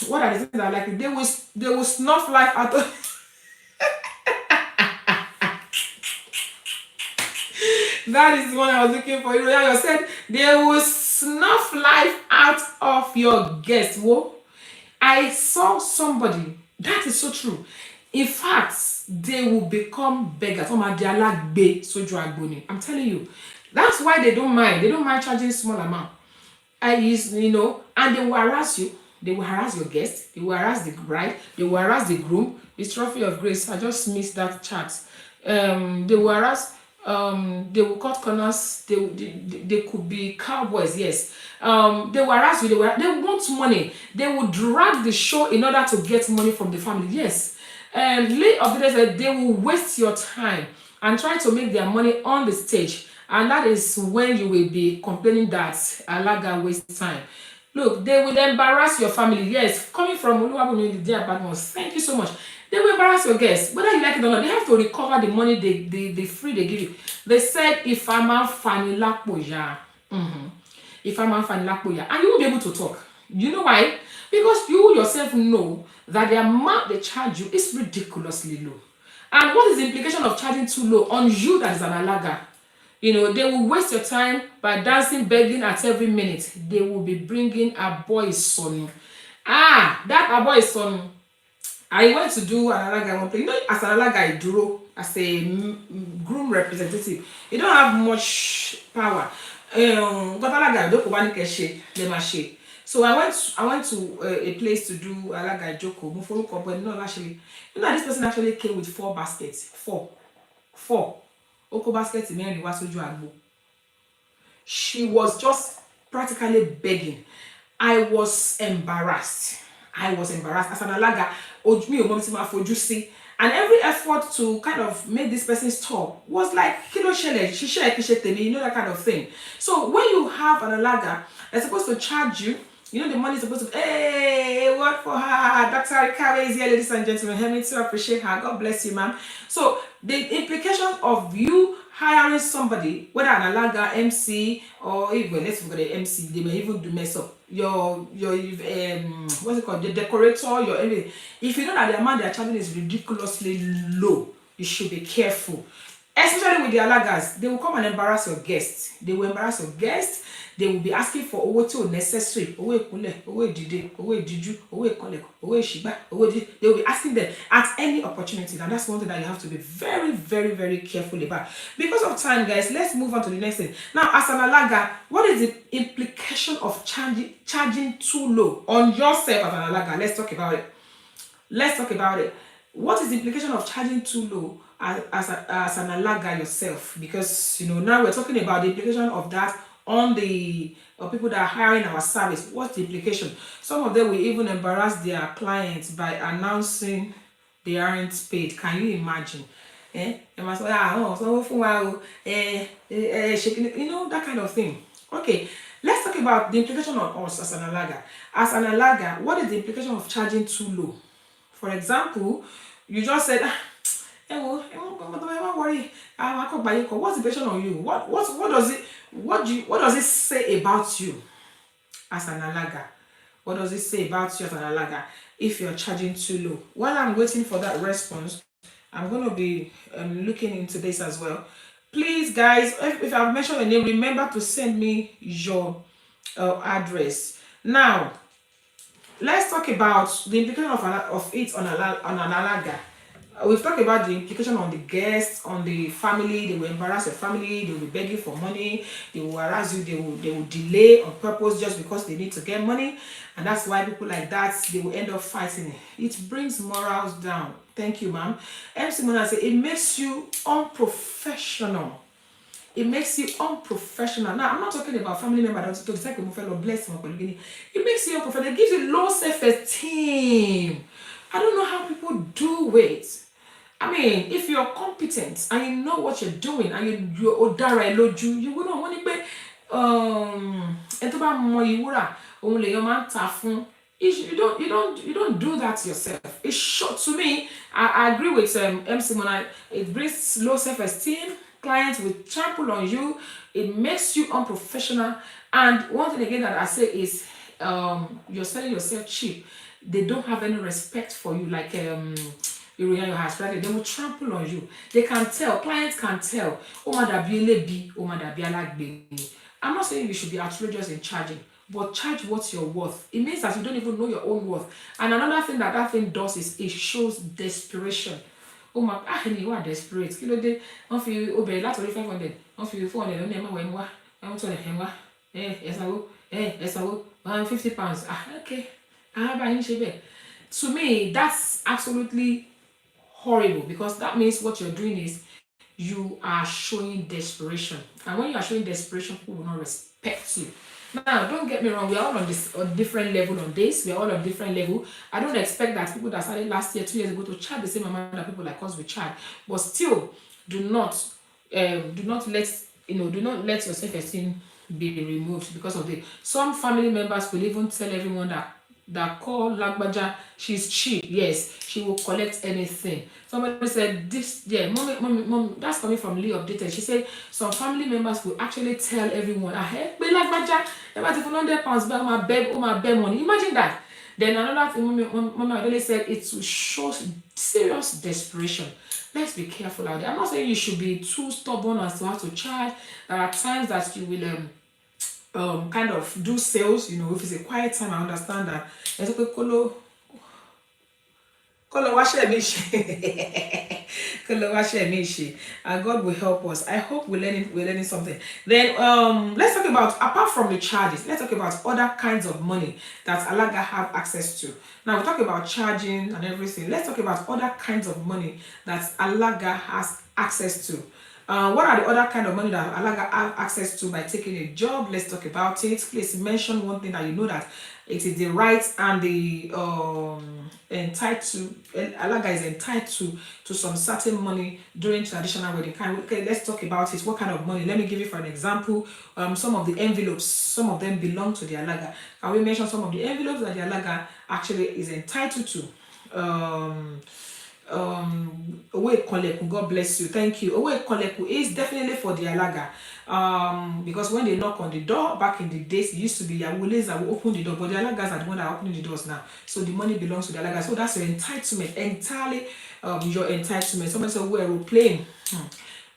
[SPEAKER 1] What are the things that are likely? They will snuff life out of that is the one I was looking for. You said they will snuff life out of your guests. Whoa. I saw somebody, that is so true. In fact, they will become beggars. I'm telling you. That's why they don't mind. They don't mind charging small amount. And they will harass you. They will harass your guest, they will harass the bride, they will harass the groom. The trophy of grace, I just missed that chart. They will harass, they will cut corners, they could be cowboys, yes. They will harass you, they want money, they will drag the show in order to get money from the family, yes. And late of the day said they will waste your time and try to make their money on the stage, and that is when you will be complaining that Alaga waste time. Look, they will embarrass your family. Yes, coming from Oluwabumi the Badmus, thank you so much. They will embarrass your guests, whether you like it or not. They have to recover the money they free they give you. They said if I'm a fani lakpoya, if I'm a fani lakpoya, and you won't be able to talk. You know why? Because you yourself know that the amount they charge you is ridiculously low. And what is the implication of charging too low on you that is an Alaga? You know, they will waste your time by dancing, begging at every minute. They will be bringing a boy's son. That a boy's son. I went to do an Alaga one place. You know, as an Alaga Iduro, as a groom representative, you don't have much power. But Alaga, don't go any cash, they must. So I went to a place to do Alaga Joko. But no, actually, you know, this person actually came with 4 baskets. Four. Oko basket in agbo. She was just practically begging. I was embarrassed as an Alaga. And every effort to kind of make this person stop was like kilo shele, you know, that kind of thing. So when you have an Alaga, they're supposed to charge you. You know, the money is supposed to, hey, what for her? Dr. Rikawe is here, ladies and gentlemen. Help me to appreciate her. God bless you, ma'am. So the implication of you hiring somebody, whether an Alaga MC or even, let's forget the MC, they may even do mess up. Your what's it called? The decorator, your everything. If you know that the amount they are charging is ridiculously low, you should be careful. Especially with the Alagas, they will come and embarrass your guests. They will embarrass your guests. They will be asking for what necessary. They will be asking them at any opportunity. And that's one thing that you have to be very, very, very careful about. Because of time, guys, let's move on to the next thing. Now, as an Alaga, what is the implication of charging too low on yourself as an Alaga? Let's talk about it. What is the implication of charging too low as an Alaga yourself? Because, you know, now we're talking about the implication of that on the people that are hiring our service. What's the implication? Some of them will even embarrass their clients by announcing they aren't paid. Can you imagine? You know, that kind of thing. Okay, let's talk about the implication of us as an Alaga. As an Alaga, what is the implication of charging too low? For example, you just said, don't worry, what's the impression on you? What does it say about you as an Alaga? What does it say about you as an Alaga if you're charging too low? While I'm waiting for that response, I'm going to be looking into this as well. Please, guys, if I've mentioned your name, remember to send me your address. Now, let's talk about the implication of it on an Alaga. We've talked about the implication on the guests, on the family. They will embarrass your family. They will be begging for money. They will harass you. They will delay on purpose just because they need to get money, and that's why people like that, they will end up fighting. It brings morals down. Thank you, ma'am. MC Mona said it makes you unprofessional. It makes you unprofessional. Now, I'm not talking about family members to decide to bless them. It makes you unprofessional. It gives you low self-esteem. I don't know how people do it. I mean, if you're competent and you know what you're doing and you're odara eloju, you wouldn't want to be you don't do that yourself. It's short to me. I agree with MC Mona. It brings low self-esteem. Clients will trample on you. It makes you unprofessional. And one thing again that I say is you're selling yourself cheap. They don't have any respect for you, like you your house, right? They will trample on you. They can tell, clients can tell. I'm not saying you should be outrageous in charging, but charge what you're worth. It means that you don't even know your own worth. And another thing that thing does is it shows desperation. Oh my, you are desperate. You know, they don't feel obey that or 500, don't feel 400, don't never when I want to the yes, I will, yes, I will, 50 pounds. Okay. To me, that's absolutely horrible, because that means what you're doing is you are showing desperation. And when you are showing desperation, people will not respect you. Now, don't get me wrong, we are all on this on different level on this. We are all on different level. I don't expect that people that started last year, 2 years ago, to charge the same amount that people like us will charge. But still, do not do not let do not let your self-esteem be removed because of it. Some family members will even tell everyone that call Lagbaja, she's cheap. Yes, she will collect anything. Somebody said this, yeah, mommy, that's coming from Lee Updated. She said some family members will actually tell everyone, hey, Lagbaja, about if £100 back, my beg money. Imagine that. Then another thing, Mama Adele said, it will show serious desperation. Let's be careful out there. I'm not saying you should be too stubborn as to how to charge. There are times that you will kind of do sales, if it's a quiet time, I understand that. It's okay, Kolo washe mishi. Kolo washe mishi. And God will help us. I hope we're learning something. Then let's talk about, apart from the charges, let's talk about other kinds of money that Alaga have access to. Now we talk about charging and everything. Let's talk about other kinds of money that Alaga has access to. What are the other kind of money that Alaga have access to by taking a job? Let's talk about it. Please mention one thing that you know that it is the right and the entitled. Alaga is entitled to some certain money during traditional wedding. Okay, let's talk about it. What kind of money? Let me give you for an example. Some of the envelopes, some of them belong to the Alaga. Can we mention some of the envelopes that the Alaga actually is entitled to? Owe Koleku, God bless you, thank you. Owe Koleku is definitely for the Alaga, because when they knock on the door back in the days, it used to be Yawules that will open the door, but the Alagas are the one that are opening the doors now, so the money belongs to the Alaga. So that's your entitlement, entirely your entitlement. Somebody said we're aeroplane.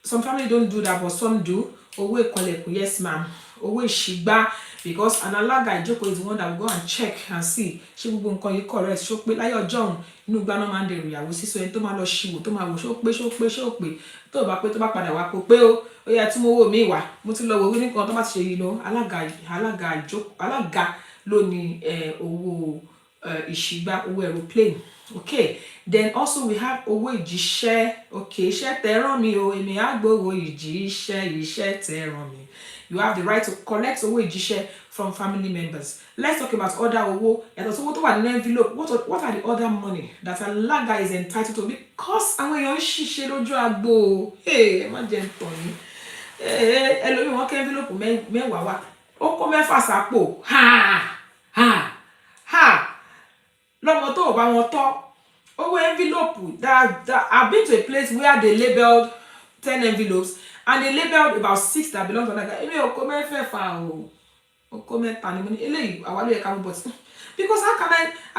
[SPEAKER 1] Some family don't do that, but some do. Owe Koleku, yes ma'am. Owe Shigba, because an Alaga Ijoko is the one that will go and check and see ṣé gbogbo nǹkan yìí correct, ṣó pé láyé ọjọ́ òun inú gba náà máa ń dèrò ìyàwó sísọ ẹni tó máa lọ ṣìwò tó máa wò ṣó pé tó bá pé tó bá padà wá kó pé ó yẹ tí mo wò mí wá mo ti lọ wò wí nìkan tó bá ti ṣe yìí lọ Alaga ló ní owó ìṣìgbà, owó aeroplane. Okay, then also we have owó ìjíṣẹ́. Okay, iṣẹ́ tẹ́ rán mi o, èmi á gbowó ìjíṣẹ́, iṣẹ́ tẹ́ rán mi. You have the right to collect owó ìjíṣẹ́ from family members. Let's talk about other owó. Yàtọ̀ sí owó tó wà ní envelope. What are the other money that Alaga is entitled to? Because àwọn èèyàn ń ṣiṣẹ́ lójú agbo. Ẹ má jẹ́ ń tàn yín. Ẹlòmíì wọ́n kẹ́ envelope mẹ́wàá wá. Ó kó mẹ́fà sápò. Lọ́mọ tó bá wọn tọ́. Owó envelope. That I've been to a place where they labeled 10 envelopes and they labeled about 6 that belong to Alaga. Èmi ò kó mẹ́fẹ̀ẹ̀fà o. Ó kó mẹ́ta ni mo ní eléyìí àwa ló yẹ ká mú, but because how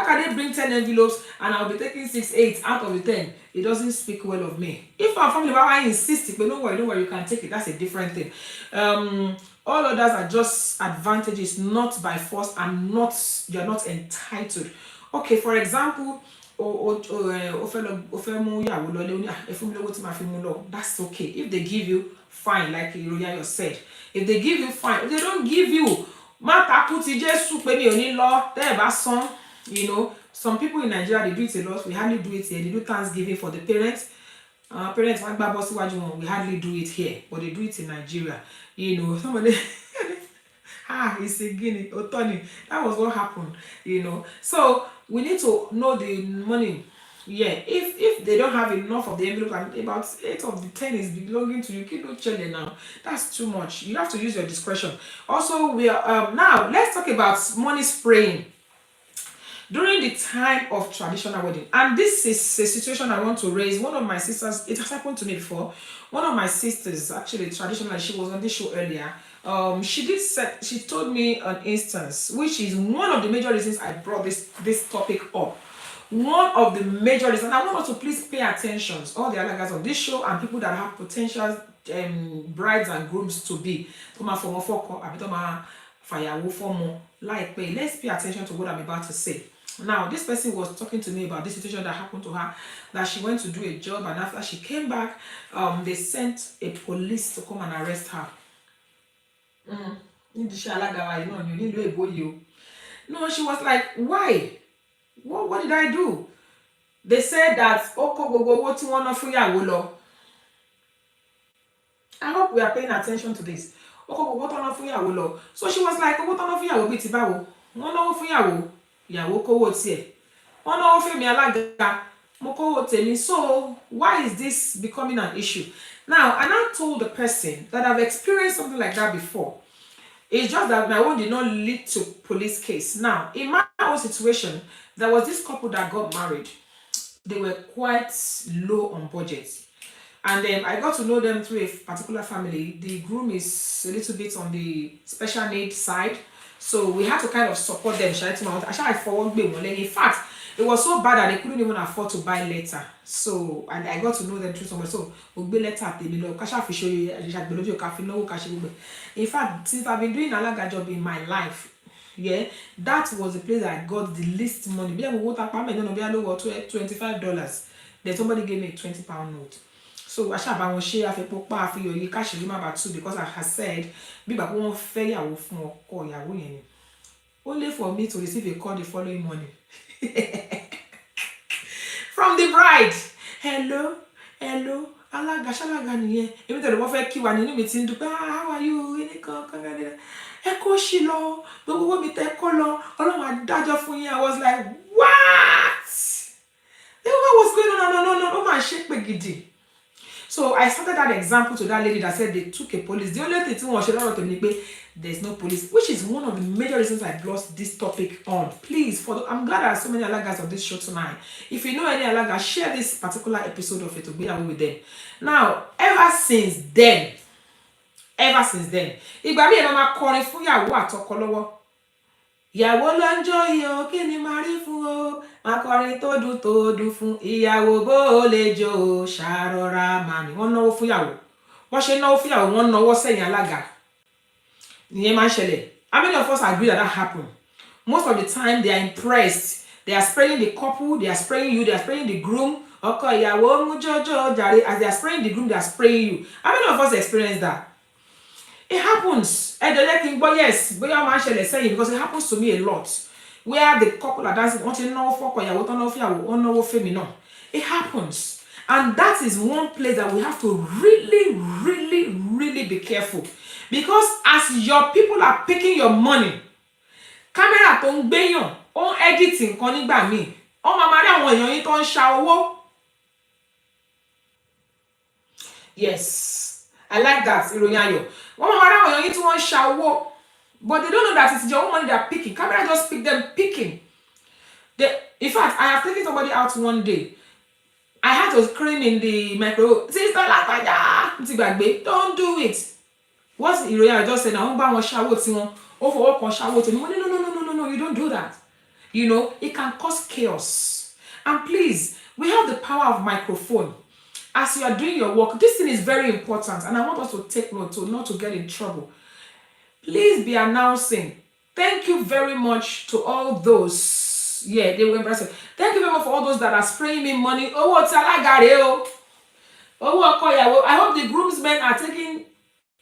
[SPEAKER 1] can they bring 10 envelopes and I'll be taking 6, 8 out of the 10? It doesn't speak well of me. If our family member insists, but don't worry, you can take it. That's a different thing. All others are just advantages, not by force, and you're not entitled. Okay, for example, that's okay. If they give you, fine, like Iroya said. If they give you, fine. If they don't give you, some people in Nigeria, they do it a lot. We hardly do it here. They do Thanksgiving for the parents. Parents, we hardly do it here, but they do it in Nigeria. Somebody it's a guinea or Tony. That was what happened, So we need to know the money. Yeah, if they don't have enough of the envelope and about 8 of the 10 is belonging to you, keep it chilling now. That's too much. You have to use your discretion. Also, we are now let's talk about money spraying during the time of traditional wedding. And this is a situation I want to raise. One of my sisters, it has happened to me before. One of my sisters, actually traditionally, she was on this show earlier. She told me an instance, which is one of the major reasons I brought this topic up. One of the major reasons, and I want us to please pay attention, all the Alagas on this show and people that have potential brides and grooms to be. Let's pay attention to what I'm about to say. Now, this person was talking to me about this situation that happened to her, that she went to do a job, and after she came back, they sent a police to come and arrest her. No, she was like, why? What did I do? They said that oko gbogbo owó tí wọ́n ná fún ìyàwó lọ. I hope we are paying attention to this. Oko gbogbo tó ná fún ìyàwó lọ. So she was like, owó tó ná fún ìyàwó bíi ti báwo? Wọ́n náwó fún ìyàwó, ìyàwó kówó tiẹ̀. Wọ́n náwó fún mi Alaga, mo kówó tèmi. So why is this becoming an issue? Now, and I told the person that I've experienced something like that before. It's just that my own did not lead to police case. Now, in my own situation, there was this couple that got married. They were quite low on budget. And then I got to know them through a particular family. The groom is a little bit on the special needs side. So we had to kind of support them. In fact, it was so bad that they couldn't even afford to buy letter. So, and I got to know them through somewhere. So, in fact, since I've been doing Alaga job in my life, yeah, that was the place that I got the least money. $25. Then somebody gave me a £20 note. So I shall buy share cash because I had said, only for me to receive a call the following morning from the bride. Hello, Alaga, even though the warfare key one in meeting, how are you? Echo Shilo, the woman with echo law, all my dad for you. I was like, what? What was going on? No, my shake begidi. So I started that example to that lady that said they took a police. The only thing was there's no police, which is one of the major reasons I brought this topic on. Please, I'm glad there are so many Alagas on this show tonight. If you know any Alaga, share this particular episode of Eto Igbeyawo with them. Now, ever since then, ìgbà mi mama kọrin fún ìyàwó àtọkọ lọ́wọ́. Ìyàwó ló ń jó iyo kí ni máa rí fún o. Máa kọrin tó dùn fún ìyàwó bó lè jó ṣàrọ̀ra màmí. Wọ́n náwó fún ìyàwó. Wọ́n ṣe náwó fún ìyàwó, wọ́n náwó sẹ́yìn Alaga. Ìyẹn máa ń ṣẹlẹ̀. How many of us agree that happened? Most of the time they are impressed. They are spraying the couple, they are spraying you, they are spraying the groom. Ọkọ ìyàwó mú jọjọ jàre. As they are spraying the groom, they are spraying you. How many of us experience that? It happens. Yes, because it happens to me a lot. Where the couple are dancing, it happens. And that is one place that we have to really be careful. Because as your people are picking your money, camera tó ń gbéyàn, ó ń editing kan nígbà míì, ó máa máa rí àwọn èèyàn yín tó ń ṣa owó. Yes, I like that, ìròyìn ayọ̀. But they don't know that it's your own money they're picking. Camera just pick them picking. In fact, I have taken somebody out one day. I had to scream in the micro, Sister Lagbaja, don't do it. What's I just said, no, you don't do that. You know, it can cause chaos. And please, we have the power of microphone. As you are doing your work, this thing is very important, and I want us to take note not to get in trouble. Please be announcing. Thank you very much to all those. Yeah, they were impressive. Thank you very much for all those that are spraying me money. Oh, what's Alaga? I hope the groomsmen are taking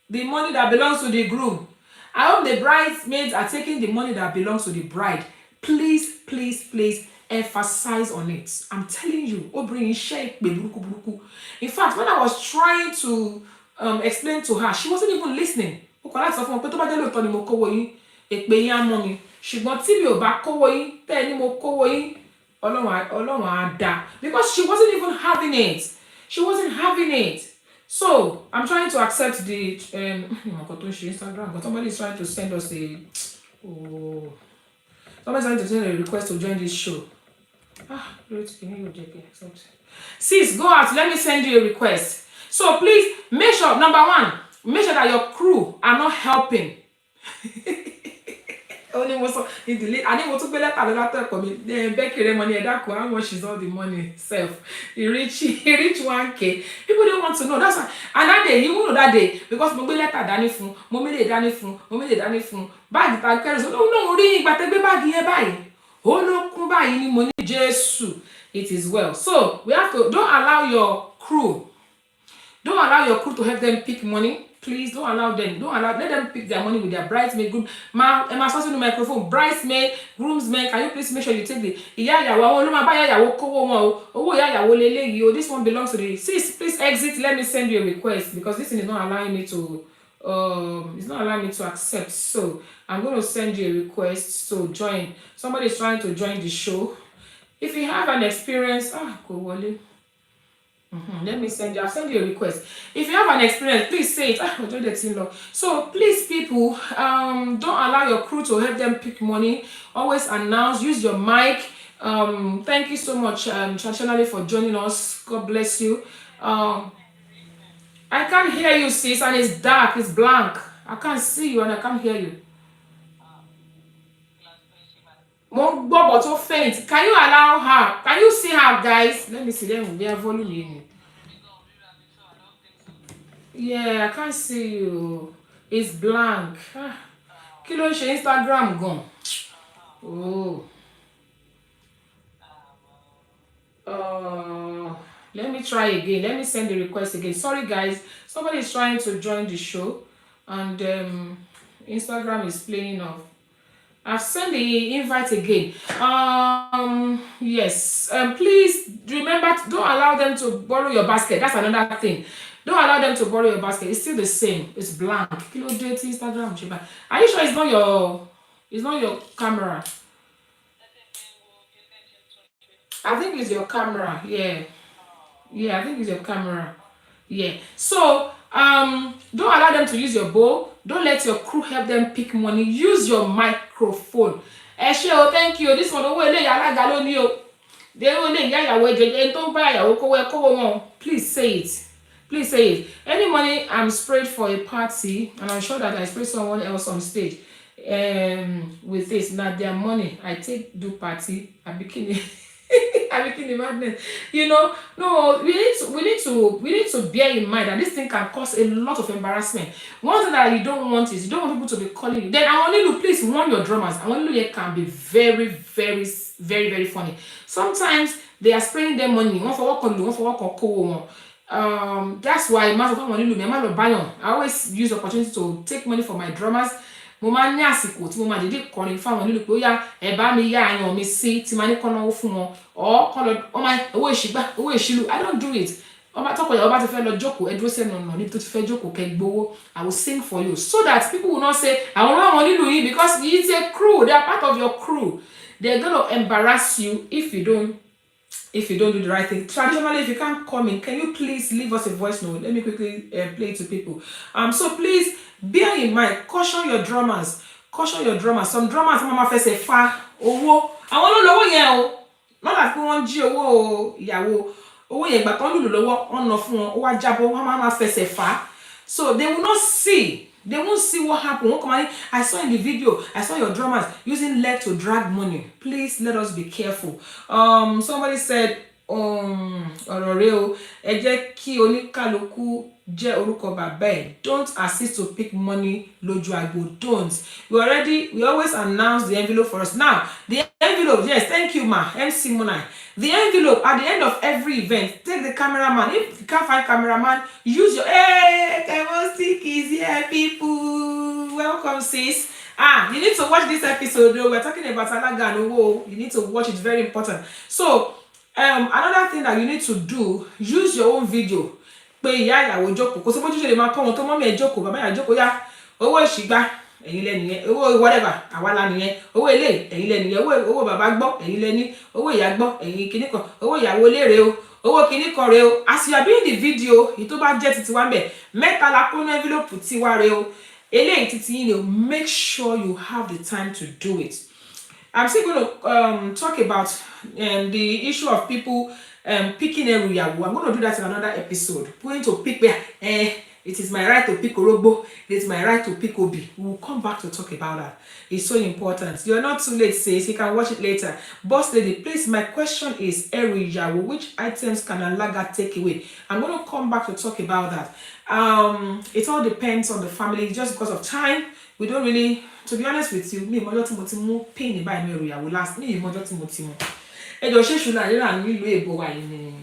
[SPEAKER 1] the money that belongs to the groom. I hope the bridesmaids are taking the money that belongs to the bride. Please, emphasize on it. I'm telling you, in fact, when I was trying to explain to her, she wasn't even listening. Because she wasn't even having it. So I'm trying to accept the Instagram, but somebody is trying to send us somebody's trying to send a request to join this show. Sis, go out. Let me send you a request. So please make sure, number one, make sure that your crew are not helping. Only most of the delete. I need to be let a Becky money. How much is all the money? Self. He reach 1K. People don't want to know. That's why. And that day, you will know that day because mobile letter dani fun, mobile dani fun. Bag tag carry. No, ring. But the bag here buy. Oh no, kuba ini money Jesus. It is well. So we have to don't allow your crew to help them pick money. Please don't allow them. Let them pick their money with their bridesmaid group. Am I supposed to microphone? Bridesmaid, groomsmen, can you please make sure you take the this one belongs to the sis. Please exit. Let me send you a request because this thing is not allowing me to it's not allowing me to accept. So I'm going to send you a request to join. Somebody is trying to join the show. If you have an experience, go Wale. Let me send you. I'll send you a request. If you have an experience, please say it. So please, people, don't allow your crew to help them pick money. Always announce. Use your mic. Thank you so much, traditionally, for joining us. God bless you. I can't hear you, sis, and it's dark. It's blank. I can't see you and I can't hear you. But so faint. Can you allow her? Can you see her, guys? Let me see them. They are volume. Yeah, I can't see you. It's blank. Kí ló ń ṣe Instagram gan? Oh. Let me try again. Let me send the request again. Sorry, guys. Somebody is trying to join the show, and Instagram is playing off. I've sent the invite again. Yes. Please remember, don't allow them to borrow your basket. That's another thing. Don't allow them to borrow your basket. It's still the same. It's blank. Kilo dirty Instagram. Are you sure it's not your camera? I think it's your camera. Yeah. I think it's your camera. Yeah. So don't allow them to use your bowl. Don't let your crew help them pick money. Use your microphone. Thank you. This one, Alaga ló ní o. Please say it. Please say it. Any money I'm sprayed for a party, and I'm sure that I sprayed someone else on stage with this, not their money. I do party. I'm beginning madness. No, we need to bear in mind that this thing can cause a lot of embarrassment. One thing that you don't want is you don't want people to be calling you. Then I want you to please warn your drummers. I want you to can be very, very, very, very funny. Sometimes they are spraying their money. One for work on you, one for work on co. That's why I always use the opportunity to take money from my drummers. Mo máa ní àsìkò tí mo máa dédé kọrin fáwọn nílùú pé ó yá ẹ bá mi yá àyàn mi sí tí máa ní kọ́ náwó fún wọn owó ìṣìgbà owó ìṣìlù. I don't do it. Tọkọyàwó bá ti fẹ́ lọ jókòó ẹ dúró sẹ́nu ọ̀nà níbi tó ti fẹ́ jókòó kẹ́ gbowó. I will sing for you so that people will not say àwọn ọmọ nílùú yìí because it's a crew. They are part of your crew. They're going to embarrass you if you don't do the right thing. Traditionally, if you can't come in, can you please leave us a voice note? Let me quickly play it to people. So please bear in mind, caution your drummers. Some drummers mama fẹ́ ṣe fa owó. Àwọn ló lówó yẹn o. Not like wọ́n jí owó ìyàwó. Owó yẹn gbà tán lùlù lọ́wọ́, wọ́n ná fún wọn, ó wá jábọ́, wọ́n máa fẹ́ ṣe fa. So they will not see. They won't see what happened. I saw in the video, I saw your drummers using leg to drag money. Please let us be careful. Somebody said, ọ̀rọ̀ ẹ jẹ́ kí oníkálukú jẹ́ orúkọ bàbá ẹ̀. Don't assist to pick money lójú agbo. Don't. We always announce the envelope for us. Now, the envelope, yes, thank you, ma. MC Monai. The envelope at the end of every event, take the cameraman. If you can't find cameraman, use your stick is here, people. Welcome, sis. You need to watch this episode. We're talking about Alaga and Owo. You need to watch it. Very important. So, another thing that you need to do, use your own video. Pé ìyá ìyàwó jókòó. Kò sí bójú ṣe lè máa kọ́ wọn tó mọ́mí ẹ̀ jókòó, bàbá ìyá jókòó yá. Owó ìṣìgbà, ẹ̀yin lẹ́nu yẹn. Owó whatever, àwa la nìyẹn. Owó ilé, ẹ̀yin lẹ́nu yẹn. Owó bàbá gbọ́, ẹ̀yin lẹ́ni. Owó ìyá gbọ́, ẹ̀yin kíní kan. Owó ìyàwó lérè o. Owó kíní kan rè o. As you are doing the video, ìtó bá jẹ́ titi wa ńbẹ̀. Mẹ́ta la kó ní envelope tiwa rè o. Eléyìí titi yín ni o. Make sure you have the time to do it. I'm still going to talk about the issue of people picking Eruyawo. I'm going to do that in another episode. Going to pick where it is my right to pick Orogbo. It is my right to pick Obi. We will come back to talk about that. It's so important. You're not too late, sis. You can watch it later. Boss lady, please, my question is Eruyawo. Which items can Alaga take away? I'm going to come back to talk about that. It all depends on the family. Just because of time, we don't really, to be honest with you, me mojo tí mo ti mú pain by me Eruyawo last. Me mojo tí mo ti mú. Ejo ṣe ṣùlà nílà nílùú èbó wa yìí ni.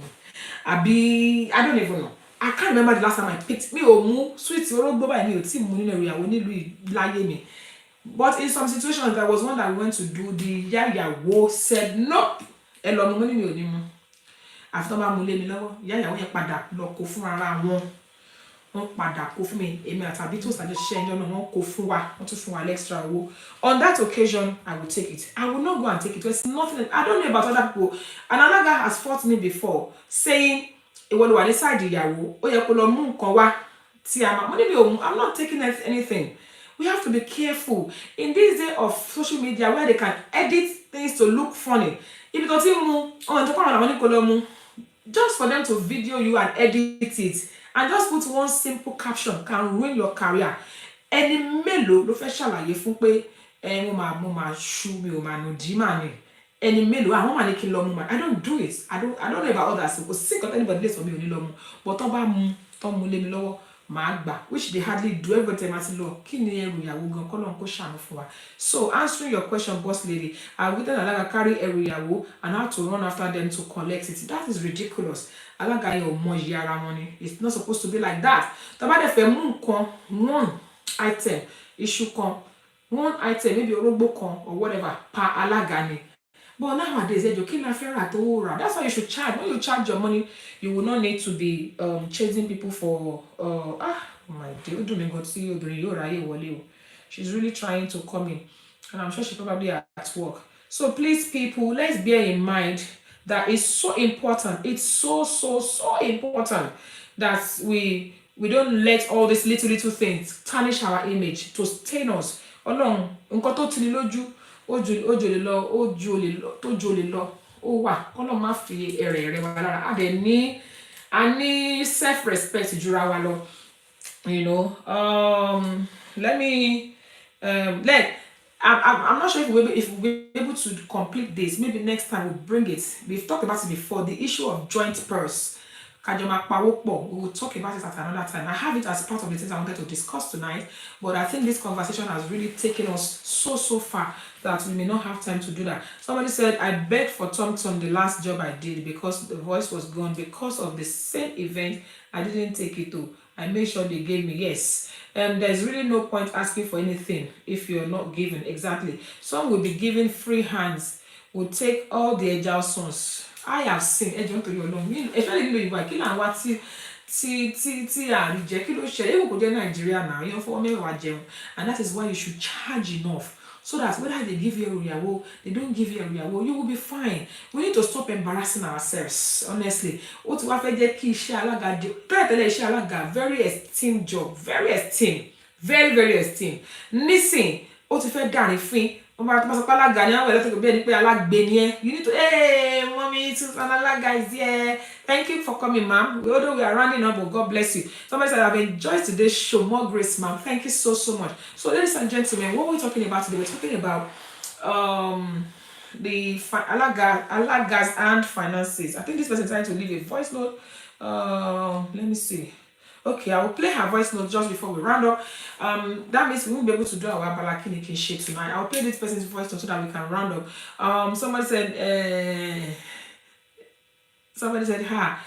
[SPEAKER 1] Àbí I don't even know. I can't remember the last time I picked. Mi ò mú sweet orógbó báyìí mi ò tí mú nínú ìyàwó nílùú láyé mi. But in some situations, there was one that we went to do. The ìyàwó said, nope. Ẹ lọ mú, mo ní mi ò ní mú. Àfi tán bá mú lé mi lọ́wọ́. Ìyàwó yẹn padà lọ kó fún ara wọn. Wọ́n padà kó fún mi. Èmi àtàbí tó sàjọ ṣiṣẹ́ ẹjọ́ náà wọ́n kó fún wa. Wọ́n tún fún wa extra owó. On that occasion, I will take it. I will not go and take it. There's nothing. I don't know about other people. And Alaga has fought me before, saying, ìwọ ló wà ní side ìyàwó, ó yẹ kó lọ mú nǹkan wá tí a máa. Mo ní mi ò mú. I'm not taking anything. We have to be careful in this day of social media where they can edit things to look funny. If you continue just for them to video you and edit it and just put one simple caption can ruin your career. Ẹni mélòó ló fẹ́ ṣàlàyé fún pé mo máa ṣú mi ò máa nù jí mà ni. Ẹni mélòó àwọn máa ní kí n lọ mú mà. I don't do it. I don't know about others. Kò sí nǹkan anybody lays for me ò ní lọ mú. But tán bá mú lé mi lọ́wọ́. Which they hardly do. Every time I say, look, so answering your question, boss lady, I wouldn't Alaga carry Eriyawo and have to run after them to collect it. That is ridiculous. Alaga your money. It's not supposed to be like that. One item, issue one item, maybe orogbo or whatever, per Alagani. But nowadays, that's why you should charge. When you charge your money, you will not need to be chasing people for my dear. She's really trying to come in, and I'm sure she's probably at work. So please, people, let's bear in mind that it's so important. It's so important that we don't let all these little things tarnish our image, to stain us. Along, fi I need self-respect jura wa lọ, you know. Let me I'm not sure if we'll be able to complete this. Maybe next time we'll bring it. We've talked about it before, the issue of joint purse. We will talk about it at another time. I have it as part of the things I wanted to discuss tonight, but I think this conversation has really taken us so far that we may not have time to do that. Somebody said, I begged for Tom the last job I did because the voice was gone. Because of the same event, I didn't take it too. I made sure they gave me. Yes. There's really no point asking for anything if you're not given. Exactly. Some will be given free hands, will take all the agile sons. I have seen ẹjọ́ nítorí Ọlọ́run especially nílò ìwà kí là ń wá tí àríjẹ kí ló ṣẹlẹ̀ èèwọ̀ kò jẹ́ Nàìjíríà náà yẹn fọwọ́ mẹ́wàá jẹun, and that is why you should charge enough so that whether they give you Eriyawo, they don't give you Eriyawo, you will be fine. We need to stop embarrassing ourselves, honestly. Ó ti wá fẹ́ jẹ́ kí iṣẹ́ Alaga tẹ́lẹ̀ iṣẹ́ Alaga very esteemed job, very esteemed. Nísìn ó ti fẹ́ dàrin fín. You need to, hey, mommy, Susan Alaga is here. Thank you for coming, ma'am. Although we are running up, but God bless you. Somebody said, I've enjoyed today's show. More grace, ma'am. Thank you so much. So, ladies and gentlemen, what we're talking about today, we're talking about the Alagas and finances. I think this person is trying to leave a voice note. Let me see. Okay, I will play her voice note just before we round up. That means we won't be able to do our balakini shit tonight. I'll play this person's voice note so that we can round up. Somebody said, ha,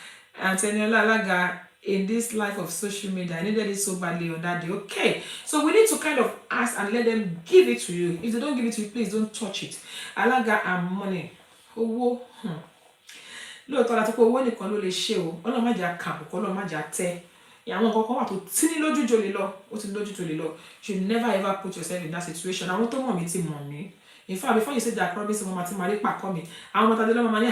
[SPEAKER 1] Antoniola Alaga, in this life of social media, I needed it so badly on that day. Okay, so we need to kind of ask and let them give it to you. If they don't give it to you, please don't touch it. Alaga and money. Owó, lóòótọ́ láti pé owó nìkan ló lè ṣe o. Ọlọ́run má jẹ́ àkàbùkù, Ọlọ́run má jẹ́ àtẹ́. Àwọn kankan wà tó tí ní lójú jolè lọ, ó ti lójú jolè lọ. You should never ever put yourself in that situation. Àwọn tó mọ̀ mí ti mọ̀ mí. In fact, before you say that, promise mo máa ti máa rí pàkọ́ mi. Àwọn ọmọ tàdé lọ́mọ máa ní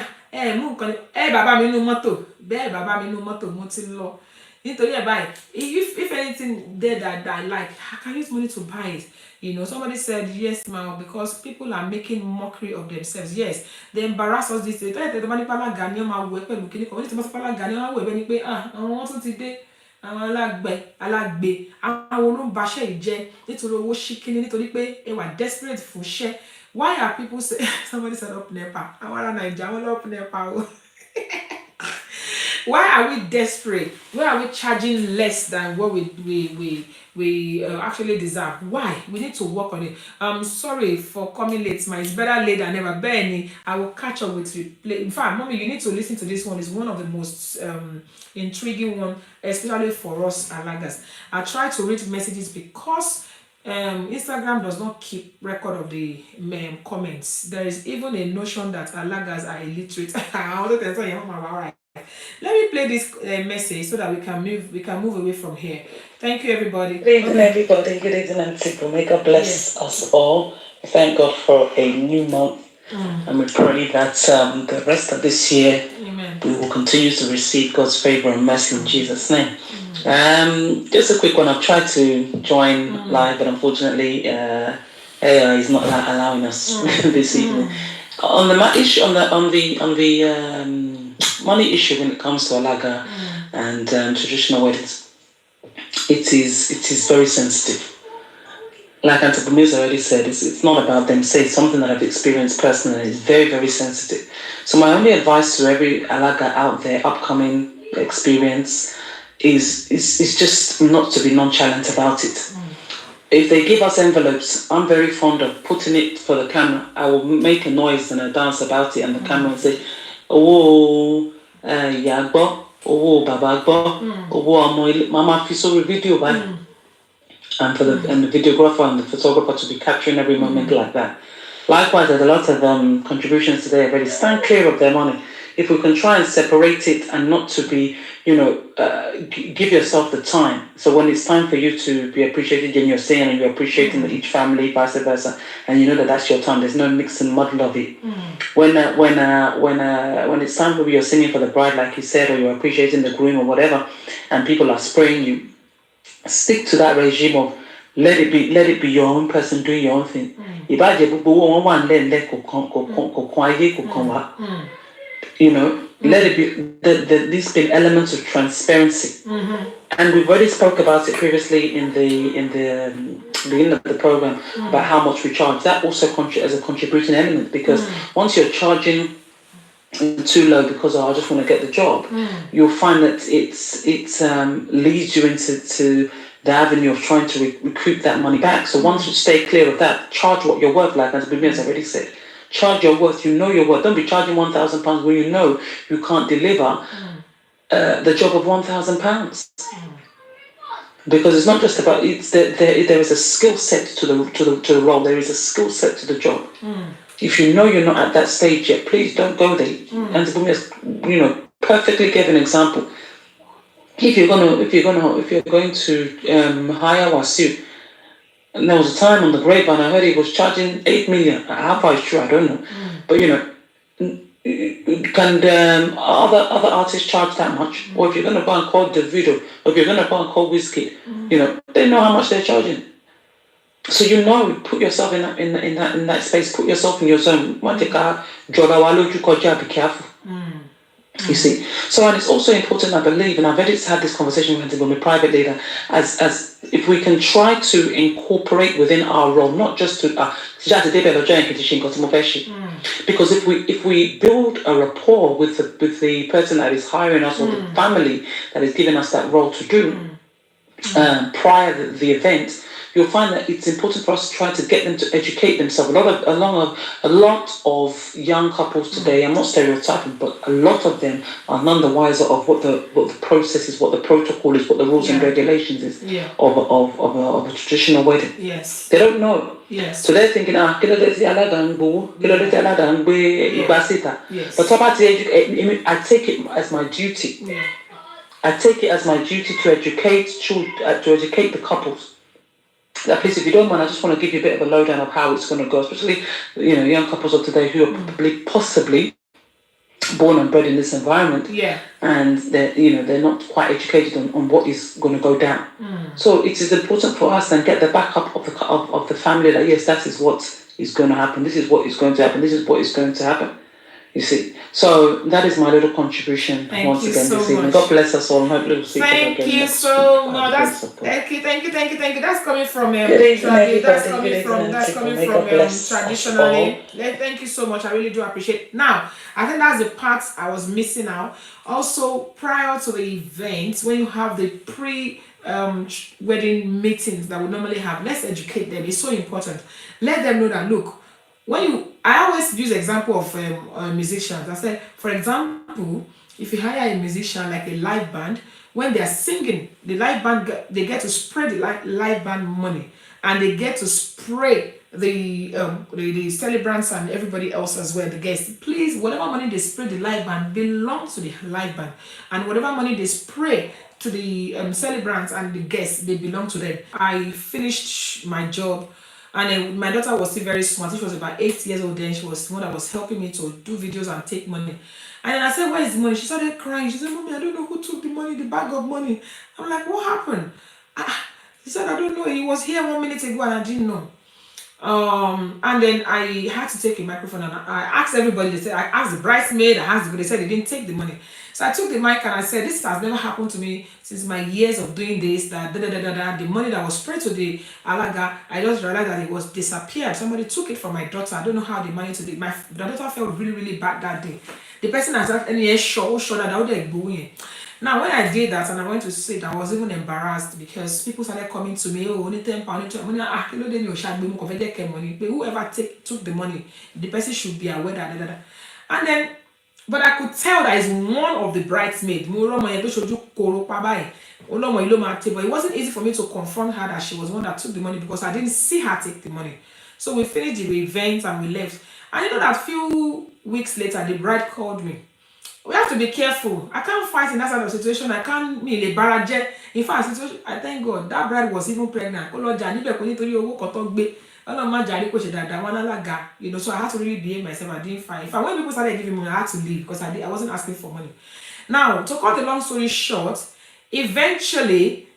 [SPEAKER 1] mú nǹkan ní bàbá mi nínú mọ́tò. Bẹ́ẹ̀ bàbá mi nínú mọ́tò mo ti lọ. Nítorí ẹ̀ báyìí, if anything there that I like, I can use money to buy it. You know, somebody said, yes, ma'am, because people are making mockery of themselves. Yes, they embarrass us this way. The money pala Ghanaian ma wo pẹ̀lú kíní kan. Wọ́n ti pala Ghanaian ma wo ẹ̀bẹ̀ ni pé àwọn tún ti dé. Àwọn alágbe àwọn olóńbaṣẹ́ ìjẹ́ nítorí owó ṣíkíní nítorí pé ẹ wà desperate fún iṣẹ́. Why are people say somebody said up Nepa? Àwọn ará Naija wọ́n lọ up Nepa. Why are we desperate? Why are we charging less than what we we actually deserve. Why? We need to work on it. Sorry for coming late, ma. It's better late than never. Benny, I will catch up with you. In fact, mommy, you need to listen to this one. It's one of the most intriguing one, especially for us Alagas. I try to read messages because Instagram does not keep record of the comments. There is even a notion that Alagas are illiterate. I want to tell you, all right. Let me play this message so that we can move away from here. Thank you, everybody.
[SPEAKER 3] Good evening, everybody. Good evening, Auntie. May God bless us all. We thank God for a new month, and we pray that the rest of this year
[SPEAKER 1] Amen.
[SPEAKER 3] we will continue to receive God's favor and mercy in Jesus' name. Just a quick one. I've tried to join live, but unfortunately, AI is not allowing us this evening. On the money issue when it comes to Alaga and traditional weddings, it is very sensitive. Like Auntie Bumisa already said, it's not about them. Say something that I've experienced personally. It's very, very sensitive. So my only advice to every Alaga out there, upcoming experience, is just not to be nonchalant about it. If they give us envelopes, I'm very fond of putting it for the camera. I will make a noise and a dance about it, and the camera will say, "Oh, Yagbo, oh, Babagbo, oh, Mama Fiso video by." And for the videographer and the photographer to be capturing every moment like that. Likewise, there's a lot of contributions today already. Stand clear of their money. If we can try and separate it and not to be, give yourself the time. So when it's time for you to be appreciated, then you're saying and you're appreciating each family, vice versa, and you know that that's your time. There's no mix and muddle of it. When it's time for you're singing for the bride, like you said, or you're appreciating the groom or whatever, and people are spraying you, stick to that regime of let it be your own person doing your own thing. Let it be these been elements of transparency. And we've already spoke about it previously in the beginning of the program about how much we charge. That also as a contributing element, because once you're charging too low because I just want to get the job, you'll find that it leads you into the avenue of trying to recoup that money back. So once you stay clear of that, charge what you're worth, like as Bibi has already said. Charge your worth, you know your worth. Don't be charging £1,000 when you know you can't deliver the job of £1,000. Because it's not just about there is a skill set to the role. There is a skill set to the job. If you know you're not at that stage yet, please don't go there. And Bumi has, perfectly gave an example. If you're going to hire Wasu, and there was a time on the grapevine I heard he was charging 8 million. How far is true? I don't know. But can other artists charge that much? Or if you're going to go and call Davido, or if you're going to go and call Wizkid, they know how much they're charging. So put yourself in that space. Put yourself in your zone. Be careful. You see. So, and it's also important, I believe, and I've already had this conversation with my private leader, as if we can try to incorporate within our role, not just to because if we build a rapport with the person that is hiring us or the family that is giving us that role to do prior to the event, you'll find that it's important for us to try to get them to educate themselves. A lot of young couples today, I'm not stereotyping, but a lot of them are none the wiser of what the process is, what the protocol is, what the rules and regulations is of a traditional wedding.
[SPEAKER 1] Yes.
[SPEAKER 3] They don't know.
[SPEAKER 1] Yes.
[SPEAKER 3] So they're thinking, Yes. But I take it as my duty.
[SPEAKER 1] Yeah.
[SPEAKER 3] I take it as my duty to educate the couples. That please, if you don't mind, I just want to give you a bit of a lowdown of how it's going to go, especially young couples of today who are possibly born and bred in this environment, and they're not quite educated on what is going to go down. So it is important for us then get the backup of the family that yes, that is what is going to happen. This is what is going to happen. This is what is going to happen. You see, so that is my little contribution once again this evening. God bless us all. Thank
[SPEAKER 1] you so much. Thank you. That's coming from traditionally. Thank you so much. I really do appreciate it. Now, I think that's the part I was missing out. Also, prior to the event, when you have the wedding meetings that we normally have. Let's educate them. It's so important. Let them know that, look, when you, I always use example of musicians. I said, for example, if you hire a musician like a live band, when they are singing, the live band they get to spread the live band money, and they get to spray the celebrants and everybody else as well, the guests. Please, whatever money they spray the live band belongs to the live band, and whatever money they spray to the celebrants and the guests, they belong to them. I finished my job, and then my daughter was still very small. She was about 8 years old then. She was the one that was helping me to do videos and take money. And then I said, where is the money? She started crying. She said, Mommy, I don't know who took the money, the bag of money. I'm like, what happened? She said, I don't know. He was here 1 minute ago and I didn't know. And then I had to take a microphone and I asked everybody. They said, I asked the bridesmaid, I asked the, they said they didn't take the money. So I took the mic and I said, this has never happened to me since my years of doing this, that the money that was spread to the Alaga, I just realized that it was disappeared. Somebody took it from my daughter. I don't know how they managed to do it. My daughter felt really, really bad that day. The person has said, any show that I would go. Now, when I did that and I went to sit, I was even embarrassed because people started coming to me, oh, only 10 pounds, whoever took the money, the person should be aware that. And then, but I could tell that it's one of the bridesmaids. But it wasn't easy for me to confront her that she was one that took the money because I didn't see her take the money. So we finished the event and we left. And you know that few weeks later, the bride called me. We have to be careful. I can't fight in that sort of situation. I can't mean a barrage. In fact, I thank God that bride was even pregnant. You know, so I had to really behave myself. I didn't fight. In fact, when people started giving me money, I had to leave because I wasn't asking for money. Now, to cut the long story short, eventually,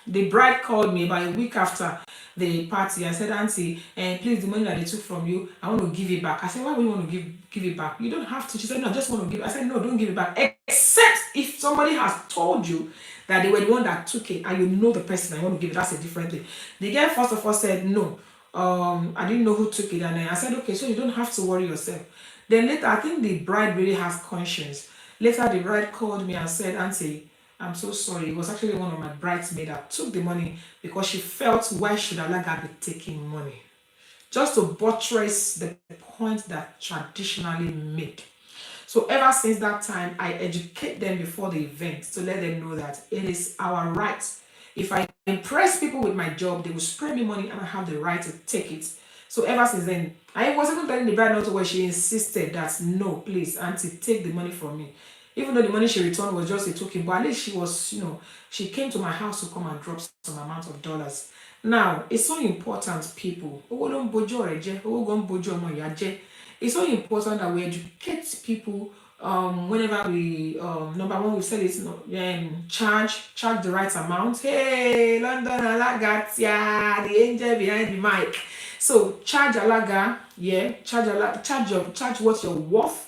[SPEAKER 1] the bride called me about a week after the party. I said, Auntie, please, the money that they took from you, I want to give it back. I said, why would you want to give it back? You don't have to. She said, no, I just want to give it. I said, no, don't give it back. Except if somebody has told you that they were the one that took it and you know the person and you want to give it. That's a different thing. The girl first of all said, no, I didn't know who took it. And then I said, okay, so you don't have to worry yourself. Then later, I think the bride really has conscience. Later, the bride called me and said, Auntie, I'm so sorry. It was actually one of my bridesmaids that took the money because she felt, why should Alaga be taking money? Just to buttress the point that traditionally made. So ever since that time, I educate them before the event to let them know that it is our right. If I impress people with my job, they will spray me money and I have the right to take it. So ever since then, I was even telling the bride not to where she insisted that, no, please, Auntie, take the money from me. Even though the money she returned was just a token, but at least she was, you know, she came to my house to come and drop some amount of dollars. Now, it's so important, people. It's so important that we educate people whenever we, number one, we said it's charge the right amount. Hey, London, Alaga, the angel behind the mic. So, charge Alaga, charge what you're worth.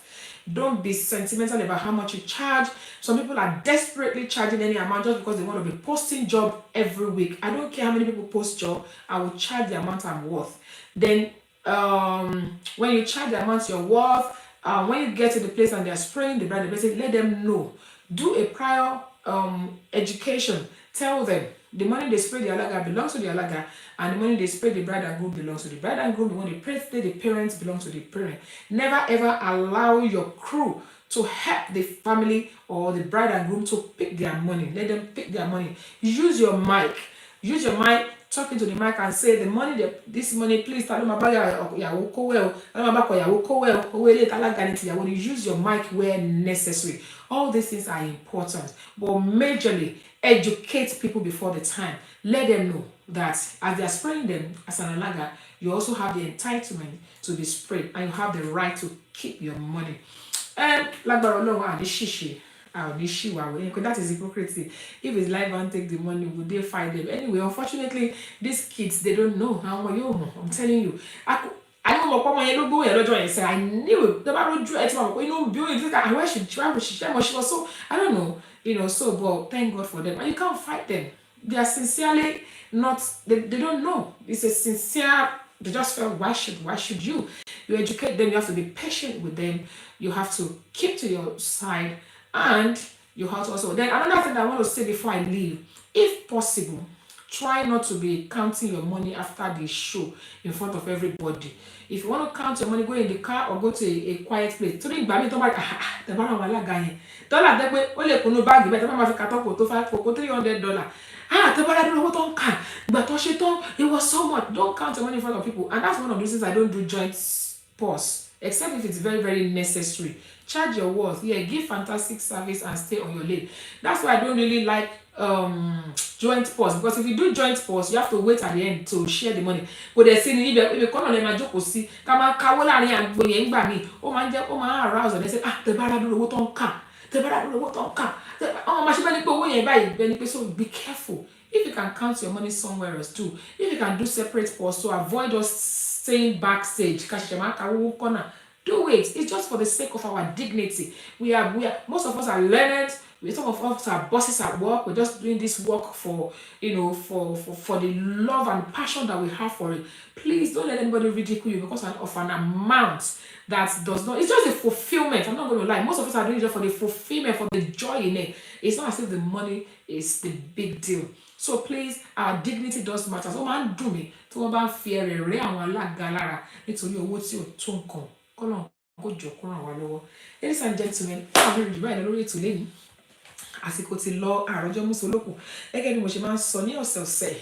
[SPEAKER 1] Don't be sentimental about how much you charge. Some people are desperately charging any amount just because they want to be posting job every week. I don't care how many people post job, I will charge the amount I'm worth. Then when you charge the amount you're worth, when you get to the place and they're spraying the bride, basically let them know. Do a prior education. Tell them the money they spray the Alaga belongs to the Alaga, and the money they spray the bride and groom belongs to the bride and groom. The money they pay the parents belongs to the parent. Never ever allow your crew to help the family or the bride and groom to pick their money. Let them pick their money. Use your mic. Use your mic. Talk into the mic and say the money, this money, please. Use your mic where necessary. All these things are important, but majorly educate people before the time. Let them know that as they are spraying them as an Alaga, you also have the entitlement to be sprayed and you have the right to keep your money. And like that is hypocrisy. If it's live and take the money, would they fight them? Anyway, unfortunately, these kids, they don't know how I'm telling you. I knew she was so, I don't know, so, but thank God for them. And you can't fight them. They are sincerely not, they don't know. It's a sincere, they just felt, why should you? You educate them, you have to be patient with them, you have to keep to your side, and you have to also. Then another thing that I want to say before I leave, if possible, try not to be counting your money after the show in front of everybody. If you want to count your money, go in the car or go to a quiet place. Torí ìgbà mi tó bá tẹ bá àwọn alága yẹn dọ́là tẹ́ pé ó lè kúnnú báàgì bẹ́ẹ̀ tẹ́ bá máa fi kàtọ́pọ̀ tó fà kókó $300. Tẹ́ bá dádúró owó tó ń kà ìgbà tó ṣe tán it was so much. Don't count your money in front of people, and that's one of the reasons I don't do joint pause except if it's very very necessary. Charge your worth, yeah, give fantastic service and stay on your lane. That's why I don't really like joint pause, because if you do joint pause you have to wait at the end to share the money. But they see ibi kan náà lè máa jókòó sí ká máa káwó láàrin àgbo yẹn gbà mí ó máa ń jẹ́ ó máa ń arouse ọ̀dẹ́ sẹ́ tẹ́ bá dádúró owó tó ń kà tẹ́ bá dádúró owó tó ń kà ọmọ máa ṣe bẹ́ẹ̀ ni pé owó yẹn báyìí bẹ́ẹ̀ ni pé. So be careful. If you can count your money somewhere else too, if you can do separate pause to avoid us staying backstage kàṣẹ̀ṣẹ̀ máa káwó corner, do it. It's just for the sake of our dignity. We are most of us are learned. Some of us are bosses at work. We're just doing this work for for the love and passion that we have for it. Please don't let anybody ridicule you because of an amount that does not. It's just a fulfillment. I'm not going to lie. Most of us are doing it just for the fulfillment, for the joy in it. It's not as if the money is the big deal. So please, our dignity does matter. So man, do me. To about fear rẹ àwọn alága lára nítorí owó tí ò tó nǹkan. Kọ́lọ́n kó jọ kó ràn wá lọ́wọ́. Ladies and gentlemen, àwọn olùdíje báyìí lórí ètò lẹ́yìn. Àsìkò ti lọ àròjọ mùsùlùkù. Gẹ́gẹ́ bí mo ṣe máa ń sọ ní ọ̀sẹ̀ọ̀sẹ̀,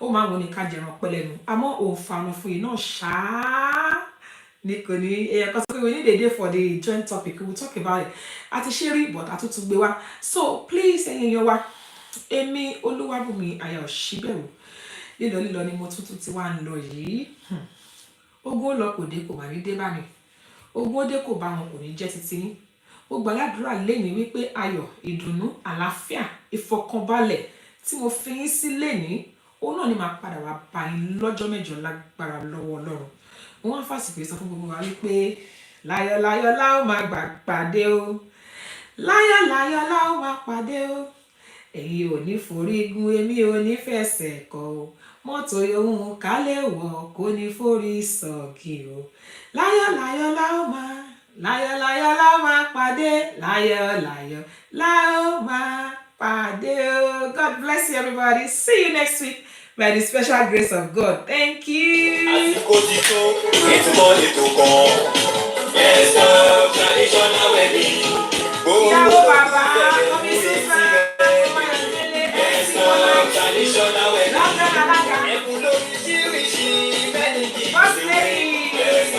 [SPEAKER 1] ó máa ń wọ ní ká jẹran pẹ́lẹ́nu. Àmọ́ òun fanu fún iná ṣáá. Nico ni because we need a day for the joint topic. We'll talk about it. Àti ṣe rí but àtútù gbé wá. So please ẹ̀yin yan wa. Èmi Olúwabùnmi Aya Òṣìbẹ̀wò. Lílọ ni mo tuntun ti wá ń lọ yìí. Ogún lọ kò dé kò má ní dé bá mi. Ogún dé kò bá wọn kò ní jẹ́ títí yín. Mo gbàládùra lẹ́ni wípé ayọ̀, ìdùnnú, àlàáfíà, ìfọ̀kànbalẹ̀ tí mo fi yín sí lẹ́ni, òun náà ni máa padà wá bá yín lọ́jọ́ mẹ́jọ lágbára lọ́wọ́ Ọlọ́run. Wọ́n á fàsìkò sọ fún gbogbo wa wípé láyọ̀ la ó máa pàdé o. Láyọ̀ la ó máa pàdé o. Ẹ̀yin ò ní forí gun, èmi ò ní fẹsẹ̀ kọ o. Mọ́tò yòówù ká lè wọ̀ kó ní forí sọ̀gì o. Láyọ̀ la ó máa pàdé. Láyọ̀ la ó máa pàdé o. God bless you everybody. See you next week by the special grace of God. Thank you.
[SPEAKER 2] Àsìkò ti tó, ìtumọ̀ ètò kan. Yes, traditional wedding.
[SPEAKER 1] Ìyàwó bàbá, ọmọ sísá,
[SPEAKER 2] Yes, traditional wedding.
[SPEAKER 1] Alaga.
[SPEAKER 2] Ẹkùn lóríṣiríṣi mẹ́rin kì í
[SPEAKER 1] What's
[SPEAKER 2] ṣe
[SPEAKER 1] the
[SPEAKER 2] wé.
[SPEAKER 1] name?
[SPEAKER 2] Yes,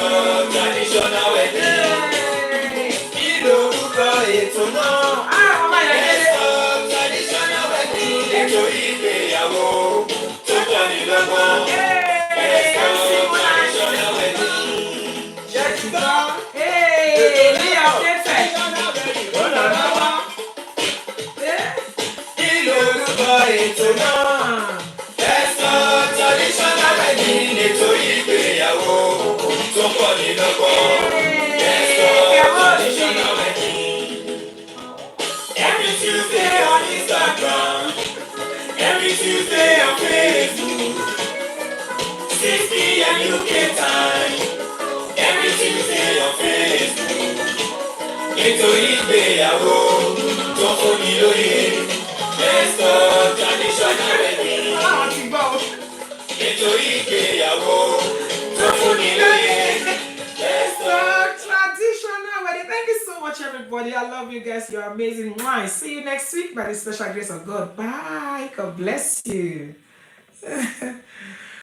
[SPEAKER 2] traditional wedding. Kí lorúkọ ètò náà?
[SPEAKER 1] Ọmọ
[SPEAKER 2] Yes,
[SPEAKER 1] ìyàwó.
[SPEAKER 2] traditional wedding. Ètò ìgbéyàwó tó kọ́ni lọ́gbọ́n. Yes, traditional wedding. Ṣé ti gbọ́?
[SPEAKER 1] Ní ọ̀tẹ́fẹ̀.
[SPEAKER 2] Ó lọ lọ́wọ́. Kí lorúkọ ètò náà? Ẹ̀sán traditional wedding ètò ìgbéyàwó tó kọ́ni lọ́gbọ́n. Ẹ̀sán traditional wedding. Every Tuesday on Instagram, every Tuesday on Facebook, 6 p.m. UK time, every Tuesday on Facebook. Ètò ìgbéyàwó tó fúnni lóye. Ẹ̀sán traditional wedding.
[SPEAKER 1] Àwọn ti gbọ́ o.
[SPEAKER 2] Ètò ìgbéyàwó tó fúnni lóye. Ẹ̀sán.
[SPEAKER 1] Traditional wedding. Thank you so much, everybody. I love you guys. You're amazing. Mwah. See you next week by the special grace of God. Bye. God bless you.